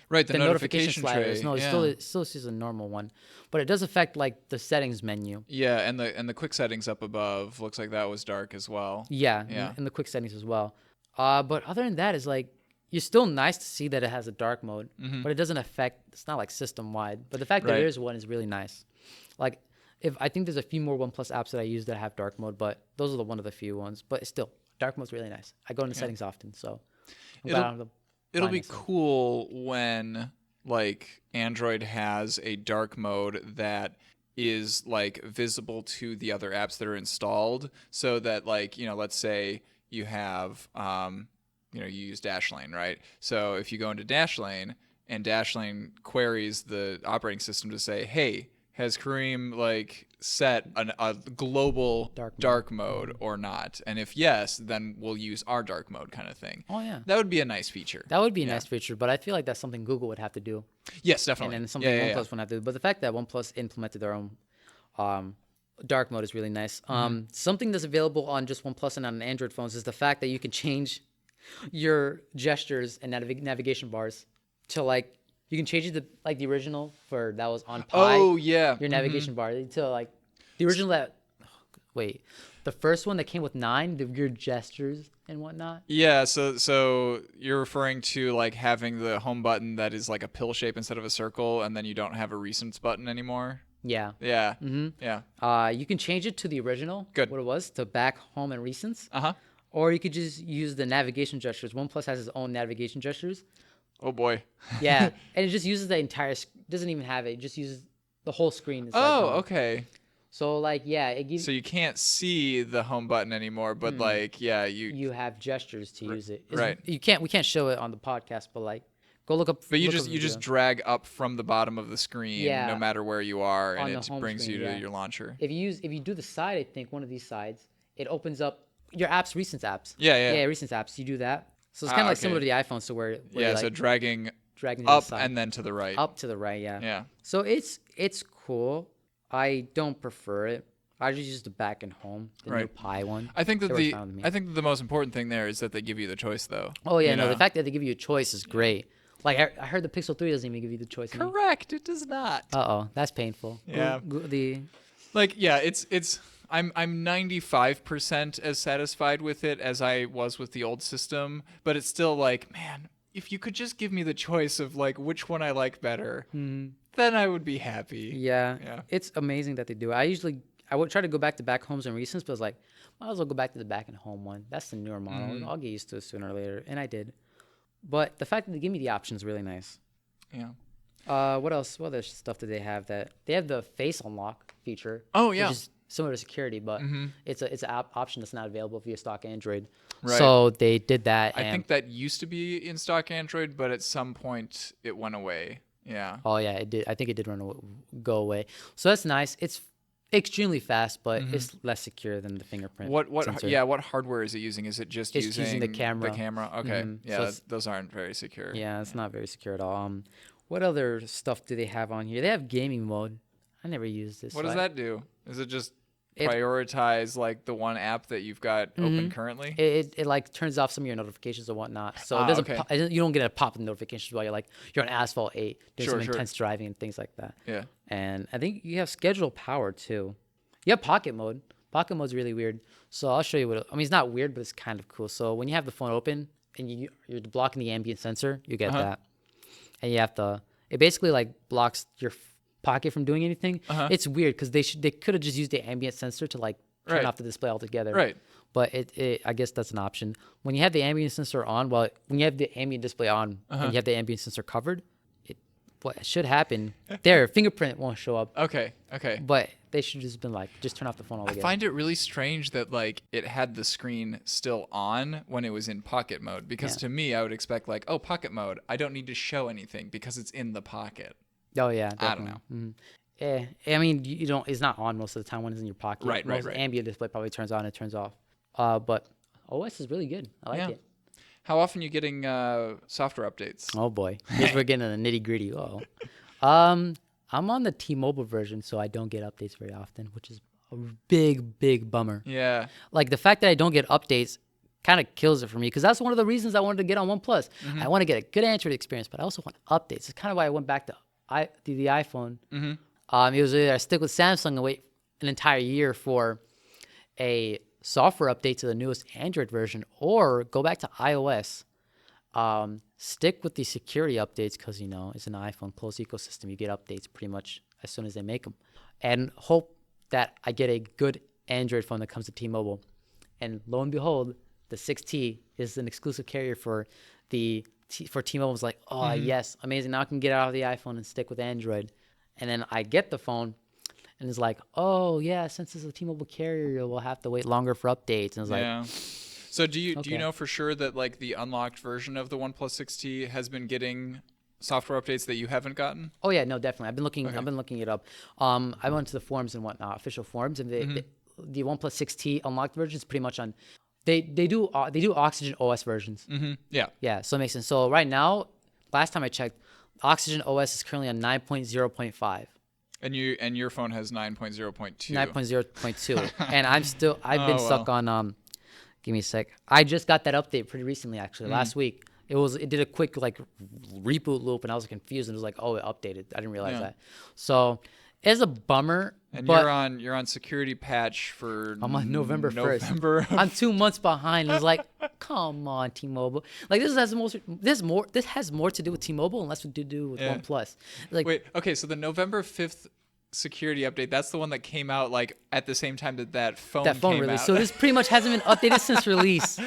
Speaker 1: Right, the notification
Speaker 2: sliders.
Speaker 1: tray.
Speaker 2: No, it still sees a normal one, but it does affect like the settings menu.
Speaker 1: Yeah, and the quick settings up above looks like that was dark as well.
Speaker 2: Yeah. And the quick settings as well. But other than that, is like you're still nice to see that it has a dark mode, but it doesn't affect. It's not like system wide. But the fact that there is one is really nice. Like if I think there's a few more OnePlus apps that I use that have dark mode, but those are one of the few ones. But still, dark mode's really nice. I go into settings often, so
Speaker 1: it'll be cool when like Android has a dark mode that is like visible to the other apps that are installed, so that like, you know, let's say you have you use Dashlane, right? So if you go into Dashlane and Dashlane queries the operating system to say, hey, has Kareem like set a global dark mode or not? And if yes, then we'll use our dark mode kind of thing.
Speaker 2: Oh yeah,
Speaker 1: that would be a nice feature.
Speaker 2: That would be a nice feature, but I feel like that's something Google would have to do.
Speaker 1: Yes, definitely.
Speaker 2: And then something OnePlus would have to do. But the fact that OnePlus implemented their own dark mode is really nice. Something that's available on just OnePlus and on Android phones is the fact that you can change your gestures and navigation bars to like. You can change it to like the original for that was on Pi.
Speaker 1: Oh yeah,
Speaker 2: your navigation bar to like the original the first one that came with 9, your gestures and whatnot.
Speaker 1: Yeah, so you're referring to like having the home button that is like a pill shape instead of a circle, and then you don't have a recents button anymore.
Speaker 2: Yeah.
Speaker 1: Yeah. Yeah.
Speaker 2: You can change it to the original.
Speaker 1: Good.
Speaker 2: What it was to back, home, and recents.
Speaker 1: Uh huh.
Speaker 2: Or you could just use the navigation gestures. OnePlus has its own navigation gestures.
Speaker 1: Oh boy.
Speaker 2: Yeah, and it just uses the entire. Doesn't even have it. It just uses the whole screen.
Speaker 1: Okay.
Speaker 2: So like, yeah, it gives.
Speaker 1: So you can't see the home button anymore, but like, yeah, you
Speaker 2: have gestures to use it.
Speaker 1: Right.
Speaker 2: We can't show it on the podcast, but like, go look up.
Speaker 1: But you just drag up from the bottom of the screen, no matter where you are, and it brings you to your launcher.
Speaker 2: If you do the side, I think one of these sides, it opens up your apps, recent apps.
Speaker 1: Yeah,
Speaker 2: recent apps. You do that. So it's kind of like similar to the iPhone, so where
Speaker 1: so
Speaker 2: like
Speaker 1: dragging
Speaker 2: up
Speaker 1: the and then to the right.
Speaker 2: Up to the right, yeah.
Speaker 1: Yeah.
Speaker 2: So it's cool. I don't prefer it. I just use the back and home, the new Pi one.
Speaker 1: I think that the most important thing there is that they give you the choice, though.
Speaker 2: Oh yeah, the fact that they give you a choice is great. Like I heard the Pixel 3 doesn't even give you the choice.
Speaker 1: Correct, it does not.
Speaker 2: That's painful.
Speaker 1: Yeah. It's. I'm 95% as satisfied with it as I was with the old system, but it's still like, man, if you could just give me the choice of like which one I like better, then I would be happy.
Speaker 2: Yeah. It's amazing that they do it. I would try to go back to back homes and recents, but I was like, might as well go back to the back and home one. That's the newer model. I'll get used to it sooner or later, and I did. But the fact that they give me the option is really nice.
Speaker 1: Yeah.
Speaker 2: What else? What other stuff do they have? That they have the face unlock feature.
Speaker 1: Oh yeah.
Speaker 2: Which is similar to security, but it's an option that's not available via stock Android.
Speaker 1: Right.
Speaker 2: So they did that.
Speaker 1: I think that used to be in stock Android, but at some point it went away. Yeah.
Speaker 2: Oh yeah, it did. I think it did go away. So that's nice. It's extremely fast, but it's less secure than the fingerprint.
Speaker 1: What
Speaker 2: sensor.
Speaker 1: What hardware is it using? Is it just using
Speaker 2: the camera?
Speaker 1: The camera. Okay. Yeah, so those aren't very secure.
Speaker 2: Yeah, it's not very secure at all. What other stuff do they have on here? They have gaming mode. I never used this.
Speaker 1: What does that do? Is it just prioritize like the one app that you've got open currently?
Speaker 2: It like turns off some of your notifications or whatnot, so it doesn't. You don't get a pop-up notifications while you're on Asphalt 8 doing some intense driving and things like that.
Speaker 1: Yeah.
Speaker 2: And I think you have scheduled power too. You have pocket mode. Pocket mode's really weird. So I'll show you it's not weird, but it's kind of cool. So when you have the phone open and you're blocking the ambient sensor, you get that, and you have to. It basically like blocks your pocket from doing anything. It's weird because they could have just used the ambient sensor to like turn off the display altogether.
Speaker 1: Right.
Speaker 2: But I guess that's an option. When you have the ambient sensor on, when you have the ambient display on and you have the ambient sensor covered, what should happen there, fingerprint won't show up.
Speaker 1: Okay.
Speaker 2: But they should just been like, just turn off the phone altogether.
Speaker 1: I find it really strange that like it had the screen still on when it was in pocket mode, because to me I would expect like, oh, pocket mode, I don't need to show anything because it's in the pocket.
Speaker 2: Oh yeah, definitely.
Speaker 1: I don't know.
Speaker 2: Yeah, I mean, you don't. It's not on most of the time when it's in your pocket.
Speaker 1: Right.
Speaker 2: Ambient display probably turns on and turns off. But OS is really good. I like it.
Speaker 1: How often are you getting software updates?
Speaker 2: Oh boy, here's we're getting into the nitty gritty. I'm on the T-Mobile version, so I don't get updates very often, which is a big bummer.
Speaker 1: Yeah.
Speaker 2: Like the fact that I don't get updates kind of kills it for me because that's one of the reasons I wanted to get on OnePlus. I want to get a good Android experience, but I also want updates. It's kind of why I went back to the iPhone. It was either I stick with Samsung and wait an entire year for a software update to the newest Android version, or go back to iOS. Stick with the security updates because, it's an iPhone closed ecosystem. You get updates pretty much as soon as they make them. And hope that I get a good Android phone that comes to T-Mobile. And lo and behold, the 6T is an exclusive carrier for T-Mobile. It's like, oh, yes, amazing. Now I can get out of the iPhone and stick with Android. And then I get the phone, and it's like, oh, yeah, since it's a T-Mobile carrier, we'll have to wait longer for updates. And it's like...
Speaker 1: So do you know for sure that like the unlocked version of the OnePlus 6T has been getting software updates that you haven't gotten?
Speaker 2: Oh yeah, no, definitely. I've been looking it up. I went to the forums and whatnot, official forums, and the OnePlus 6T unlocked version is pretty much on. They do Oxygen OS versions. Yeah. So it makes sense. So right now, last time I checked, Oxygen OS is currently on 9.0.5.
Speaker 1: And your phone has 9.0.2.
Speaker 2: 9.0.2, and I've been stuck on Give me a sec. I just got that update pretty recently, actually, last week. It did a quick like reboot loop, and I was confused, and it was like, oh, it updated. I didn't realize that. So it's a bummer.
Speaker 1: And you're on security patch for
Speaker 2: I'm on November 1st. I'm 2 months behind. It's like, come on, T-Mobile. Like this has more to do with T-Mobile and less to do with OnePlus. Like,
Speaker 1: wait, okay, so the November 5th security update, that's the one that came out like at the same time that phone came
Speaker 2: release.
Speaker 1: out.
Speaker 2: So this pretty much hasn't been updated since release.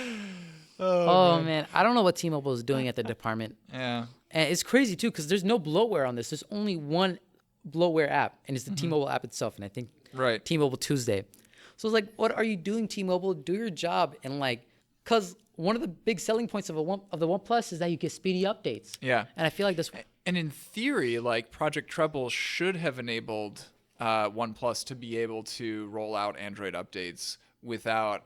Speaker 2: Oh man, I don't know what T-Mobile is doing at the department.
Speaker 1: Yeah,
Speaker 2: and it's crazy too because there's no bloatware on this. There's only one bloatware app, and it's the T-Mobile app itself, and I think T-Mobile Tuesday. So it's like, what are you doing, T-Mobile? Do your job, and like, cause one of the big selling points of the OnePlus is that you get speedy updates.
Speaker 1: Yeah,
Speaker 2: and I feel like this.
Speaker 1: And in theory, like Project Treble should have enabled OnePlus to be able to roll out Android updates without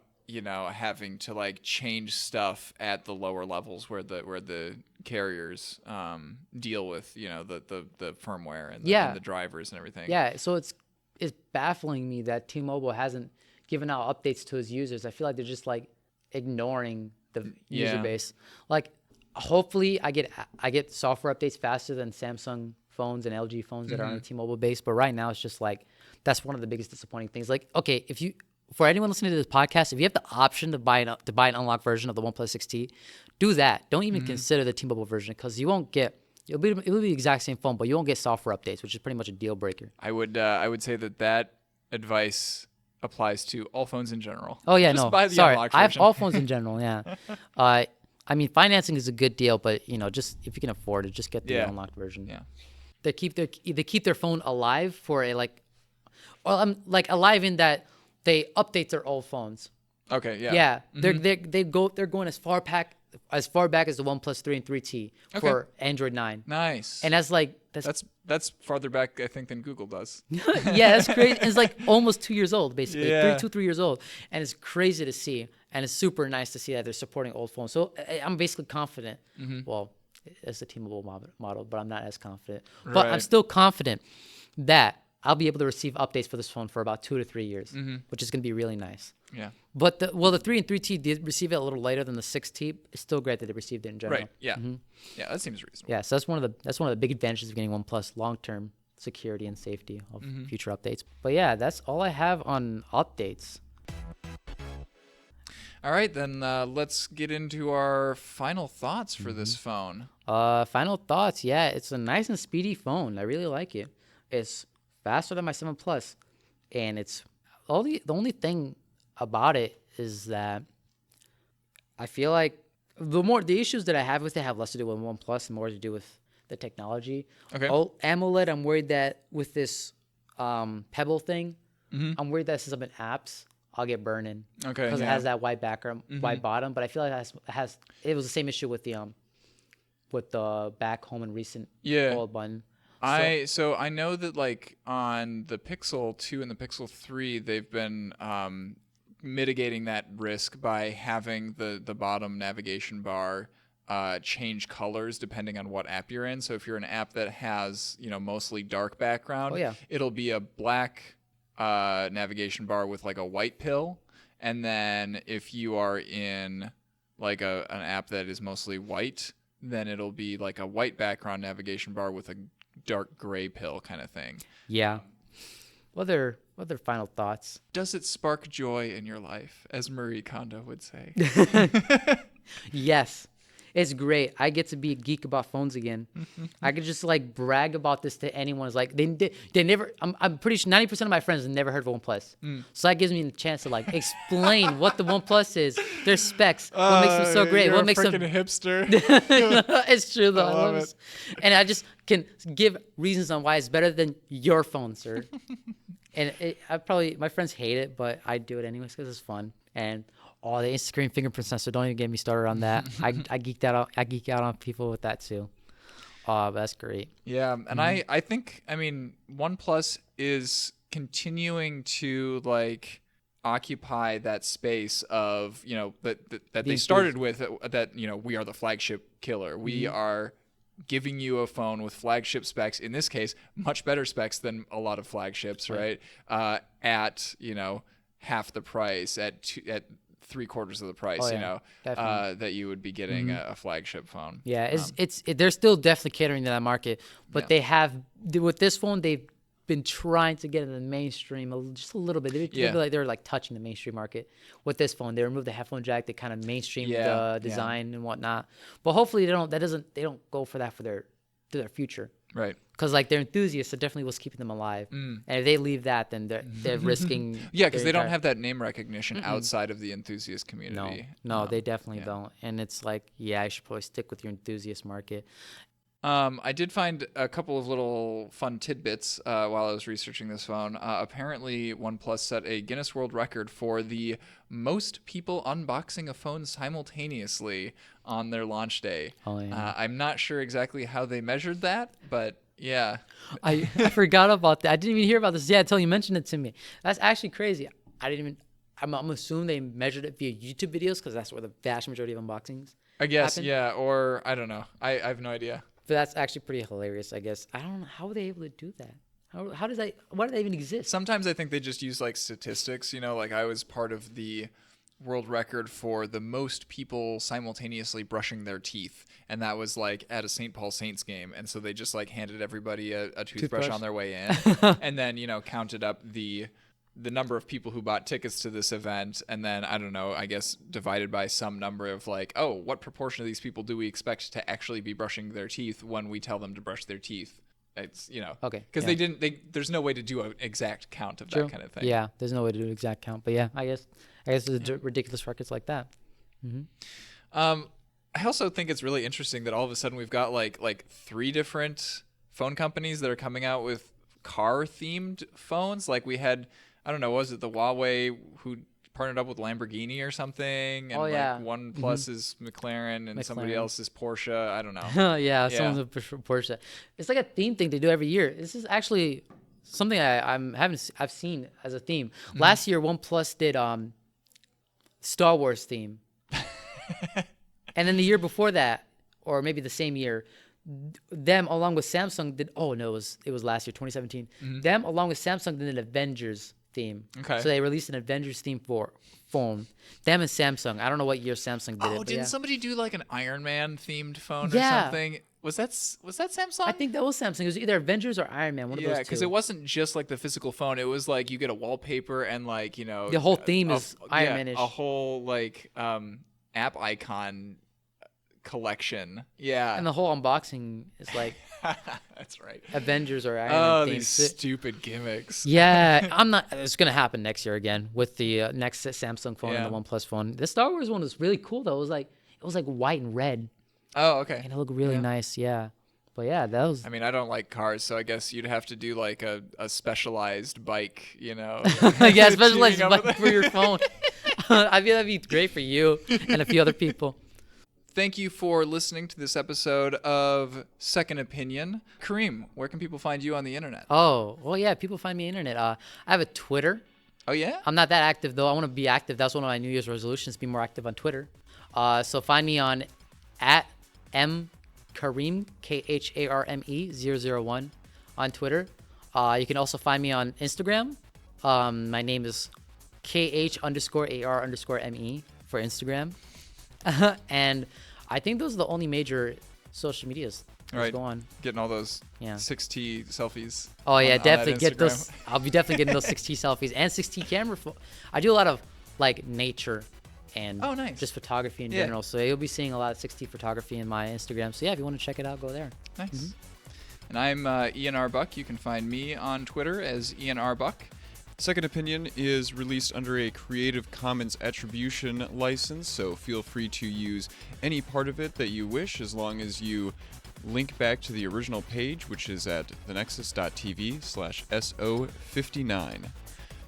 Speaker 1: having to like change stuff at the lower levels where the carriers deal with the firmware and the drivers and everything.
Speaker 2: Yeah, so it's baffling me that T-Mobile hasn't given out updates to its users. I feel like they're just like ignoring the user base. Like, hopefully I get software updates faster than Samsung phones and LG phones that are on the T-Mobile base. But right now it's just like, that's one of the biggest disappointing things. Like, okay, for anyone listening to this podcast, if you have the option to buy an unlocked version of the OnePlus 6T, do that. Don't even consider the T-Mobile version because you won't get. It'll be the exact same phone, but you won't get software updates, which is pretty much a deal breaker.
Speaker 1: I would say that advice applies to all phones in general.
Speaker 2: Oh yeah,
Speaker 1: just
Speaker 2: no,
Speaker 1: buy the
Speaker 2: sorry,
Speaker 1: unlocked
Speaker 2: I have
Speaker 1: version.
Speaker 2: all phones in general. Yeah, I mean financing is a good deal, but just if you can afford it, just get the unlocked version.
Speaker 1: Yeah,
Speaker 2: they keep their phone alive for alive in that they update their old phones.
Speaker 1: Okay. Yeah.
Speaker 2: Yeah. They're going as far back as the OnePlus 3 and 3T for Android 9.
Speaker 1: Nice.
Speaker 2: And that's
Speaker 1: farther back I think than Google does.
Speaker 2: Yeah, that's crazy. It's like almost 2 years old, basically.
Speaker 1: Yeah.
Speaker 2: 3 years old, and it's crazy to see, and it's super nice to see that they're supporting old phones. So I'm basically confident. Well, it's the T-Mobile model, but I'm not as confident. But I'm still confident that I'll be able to receive updates for this phone for about 2 to 3 years, which is going to be really nice.
Speaker 1: Yeah.
Speaker 2: But the 3 and 3T did receive it a little later than the 6T. It's still great that they received it in general.
Speaker 1: Right. Yeah. Yeah, that seems reasonable.
Speaker 2: Yeah. So that's one of the big advantages of getting OnePlus: long-term security and safety of future updates. But yeah, that's all I have on updates.
Speaker 1: All right, then let's get into our final thoughts for this phone.
Speaker 2: Final thoughts. Yeah, it's a nice and speedy phone. I really like it. It's faster than my 7 Plus, and it's the only thing about it is that I feel like the issues that I have with it have less to do with OnePlus and more to do with the technology.
Speaker 1: Okay.
Speaker 2: AMOLED, I'm worried that with this Pebble thing, I'm worried that since I'm in apps, I'll get burning.
Speaker 1: Okay.
Speaker 2: Because it has that white background, white bottom. But I feel like it was the same issue with the back home and recent old button.
Speaker 1: So I know that like on the Pixel 2 and the Pixel 3, they've been mitigating that risk by having the bottom navigation bar change colors depending on what app you're in. So if you're an app that has mostly dark background, it'll be a black navigation bar with like a white pill. And then if you are in like an app that is mostly white, then it'll be like a white background navigation bar with a dark gray pill kind of thing.
Speaker 2: Yeah. What are final thoughts?
Speaker 1: Does it spark joy in your life, as Marie Kondo would say?
Speaker 2: Yes. It's great. I get to be a geek about phones again. I could just like brag about this to anyone. It's like they never. I'm pretty sure 90% of my friends have never heard of OnePlus. So that gives me the chance to like explain what the OnePlus is, their specs, what makes them so great, what makes them
Speaker 1: hipster.
Speaker 2: It's true though.
Speaker 1: I love it.
Speaker 2: And I just can give reasons on why it's better than your phone, sir. And my friends hate it, but I do it anyways because it's fun. And the Instagram fingerprint sensor, don't even get me started on that. I geeked out. I geek out on people with that too. But that's great.
Speaker 1: Yeah, and I think, I mean, OnePlus is continuing to like occupy that space of, you know, that they started with, that, you know, we are the flagship killer. We are giving you a phone with flagship specs, in this case much better specs than a lot of flagships, right? At, you know, half the price, at 3/4 of the price, you know, that you would be getting a flagship phone.
Speaker 2: Yeah, they're still definitely catering to that market, but they have, with this phone, they've been trying to get in the mainstream just a little bit. They're like touching the mainstream market with this phone. They removed the headphone jack. They kind of mainstreamed the design and whatnot. But hopefully they don't go for that for their future.
Speaker 1: Right.
Speaker 2: Because like they're enthusiasts, so definitely what's keeping them alive. And if they leave that, then they're risking.
Speaker 1: Yeah, because they don't have that name recognition outside of the enthusiast community.
Speaker 2: No, they definitely don't. And it's like, I should probably stick with your enthusiast market.
Speaker 1: I did find a couple of little fun tidbits while I was researching this phone. Apparently, OnePlus set a Guinness World Record for the most people unboxing a phone simultaneously on their launch day.
Speaker 2: Oh, yeah.
Speaker 1: I'm not sure exactly how they measured that, but yeah.
Speaker 2: I forgot about that. I didn't even hear about this. Yeah, until you mentioned it to me. That's actually crazy. I'm assuming they measured it via YouTube videos because that's where the vast majority of unboxings
Speaker 1: I guess,
Speaker 2: happen.
Speaker 1: yeah, or I don't know. I have no idea.
Speaker 2: But that's actually pretty hilarious, I guess. I don't know. How are they able to do that? Why do they even exist?
Speaker 1: Sometimes I think they just use like statistics, you know, like I was part of the world record for the most people simultaneously brushing their teeth, and that was like at a St. Paul Saints game, and so they just like handed everybody a toothbrush on their way in and then, you know, counted up the number of people who bought tickets to this event, and then I don't know, I guess divided by some number of like, oh, what proportion of these people do we expect to actually be brushing their teeth when we tell them to brush their teeth? It's, you know,
Speaker 2: okay,
Speaker 1: because there's no way to do an exact count of that kind of thing.
Speaker 2: Yeah, there's no way to do an exact count, but yeah, I guess there's ridiculous records like that.
Speaker 1: I also think it's really interesting that all of a sudden we've got like 3 different phone companies that are coming out with car themed phones. Like we had, I don't know, was it the Huawei who partnered up with Lamborghini or something? And like OnePlus is McLaren and somebody else is Porsche. I don't know.
Speaker 2: Someone's a Porsche. It's like a theme thing they do every year. This is actually something I've seen as a theme. Last year, OnePlus did Star Wars theme. And then the year before that, or maybe the same year, them along with Samsung did, it was last year, 2017. Them along with Samsung did an Avengers theme. Okay. So they released an Avengers theme for phone. Them and Samsung. I don't know what year Samsung did it.
Speaker 1: Oh, didn't somebody do like an Iron Man themed phone or something? Was that Samsung?
Speaker 2: I think that was Samsung. It was either Avengers or Iron Man. One of those two.
Speaker 1: Yeah, because it wasn't just like the physical phone. It was like you get a wallpaper and like, you know,
Speaker 2: the whole theme is Iron Man-ish.
Speaker 1: A whole like app icon collection. Yeah.
Speaker 2: And the whole unboxing is like
Speaker 1: that's right.
Speaker 2: Avengers or Iron Man.
Speaker 1: These stupid gimmicks.
Speaker 2: Yeah, it's gonna happen next year again with the next Samsung phone and the OnePlus phone. The Star Wars one was really cool though. It was like white and red.
Speaker 1: Oh, okay.
Speaker 2: And it looked really nice, yeah. But yeah, that was...
Speaker 1: I mean, I don't like cars, so I guess you'd have to do like a specialized bike, you know?
Speaker 2: Yeah, specialized bike for your phone. I feel that'd be great for you and a few other people.
Speaker 1: Thank you for listening to this episode of Second Opinion. Kareem, where can people find you on the internet?
Speaker 2: Oh, well, yeah, people find me on the internet. I have a Twitter.
Speaker 1: Oh, yeah?
Speaker 2: I'm not that active, though. I want to be active. That's one of my New Year's resolutions, be more active on Twitter. So find me on @mKharme, KHARME001 on Twitter. You can also find me on Instagram. My name is KH_AR_ME for Instagram. And I think those are the only major social medias that go on.
Speaker 1: Getting all those
Speaker 2: Yeah.
Speaker 1: 6T selfies.
Speaker 2: Oh yeah,
Speaker 1: on
Speaker 2: definitely
Speaker 1: that
Speaker 2: get
Speaker 1: Instagram.
Speaker 2: those. I'll be definitely getting those 6T selfies and 6T camera. I do a lot of like nature and
Speaker 1: nice.
Speaker 2: just photography in
Speaker 1: Yeah.
Speaker 2: general. So you'll be seeing a lot of 6T photography in my Instagram. So yeah, if you want to check it out, go there.
Speaker 1: Nice. And I'm Ian R. Buck. You can find me on Twitter as Ian R. Buck.
Speaker 3: Second Opinion is released under a Creative Commons Attribution license, so feel free to use any part of it that you wish as long as you link back to the original page, which is at thenexus.tv/SO59.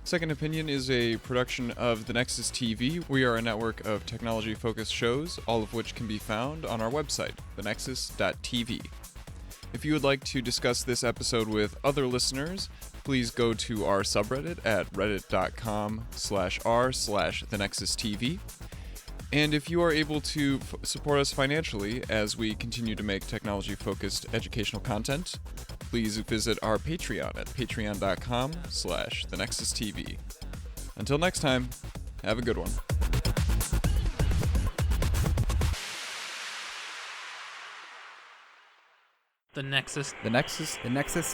Speaker 3: Second Opinion is a production of The Nexus TV. We are a network of technology-focused shows, all of which can be found on our website, thenexus.tv. If you would like to discuss this episode with other listeners, please go to our subreddit at reddit.com/r/thenexustv. And if you are able to support us financially as we continue to make technology-focused educational content, please visit our Patreon at patreon.com/thenexustv. Until next time, have a good one.
Speaker 4: The Nexus
Speaker 5: The Nexus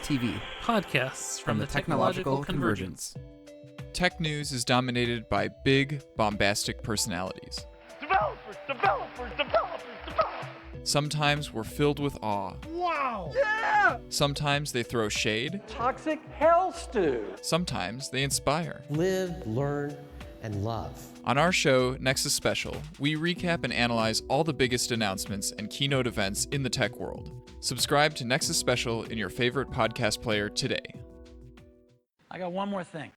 Speaker 5: TV.
Speaker 4: podcasts from the Technological Convergence.
Speaker 1: Tech news is dominated by big, bombastic personalities.
Speaker 6: Developers.
Speaker 1: Sometimes we're filled with awe.
Speaker 6: Wow. Yeah.
Speaker 1: Sometimes they throw shade.
Speaker 6: Toxic hell stew.
Speaker 1: Sometimes they inspire.
Speaker 7: Live, learn, and love.
Speaker 1: On our show, Nexus Special, we recap and analyze all the biggest announcements and keynote events in the tech world. Subscribe to Nexus Special in your favorite podcast player today.
Speaker 6: I got one more thing.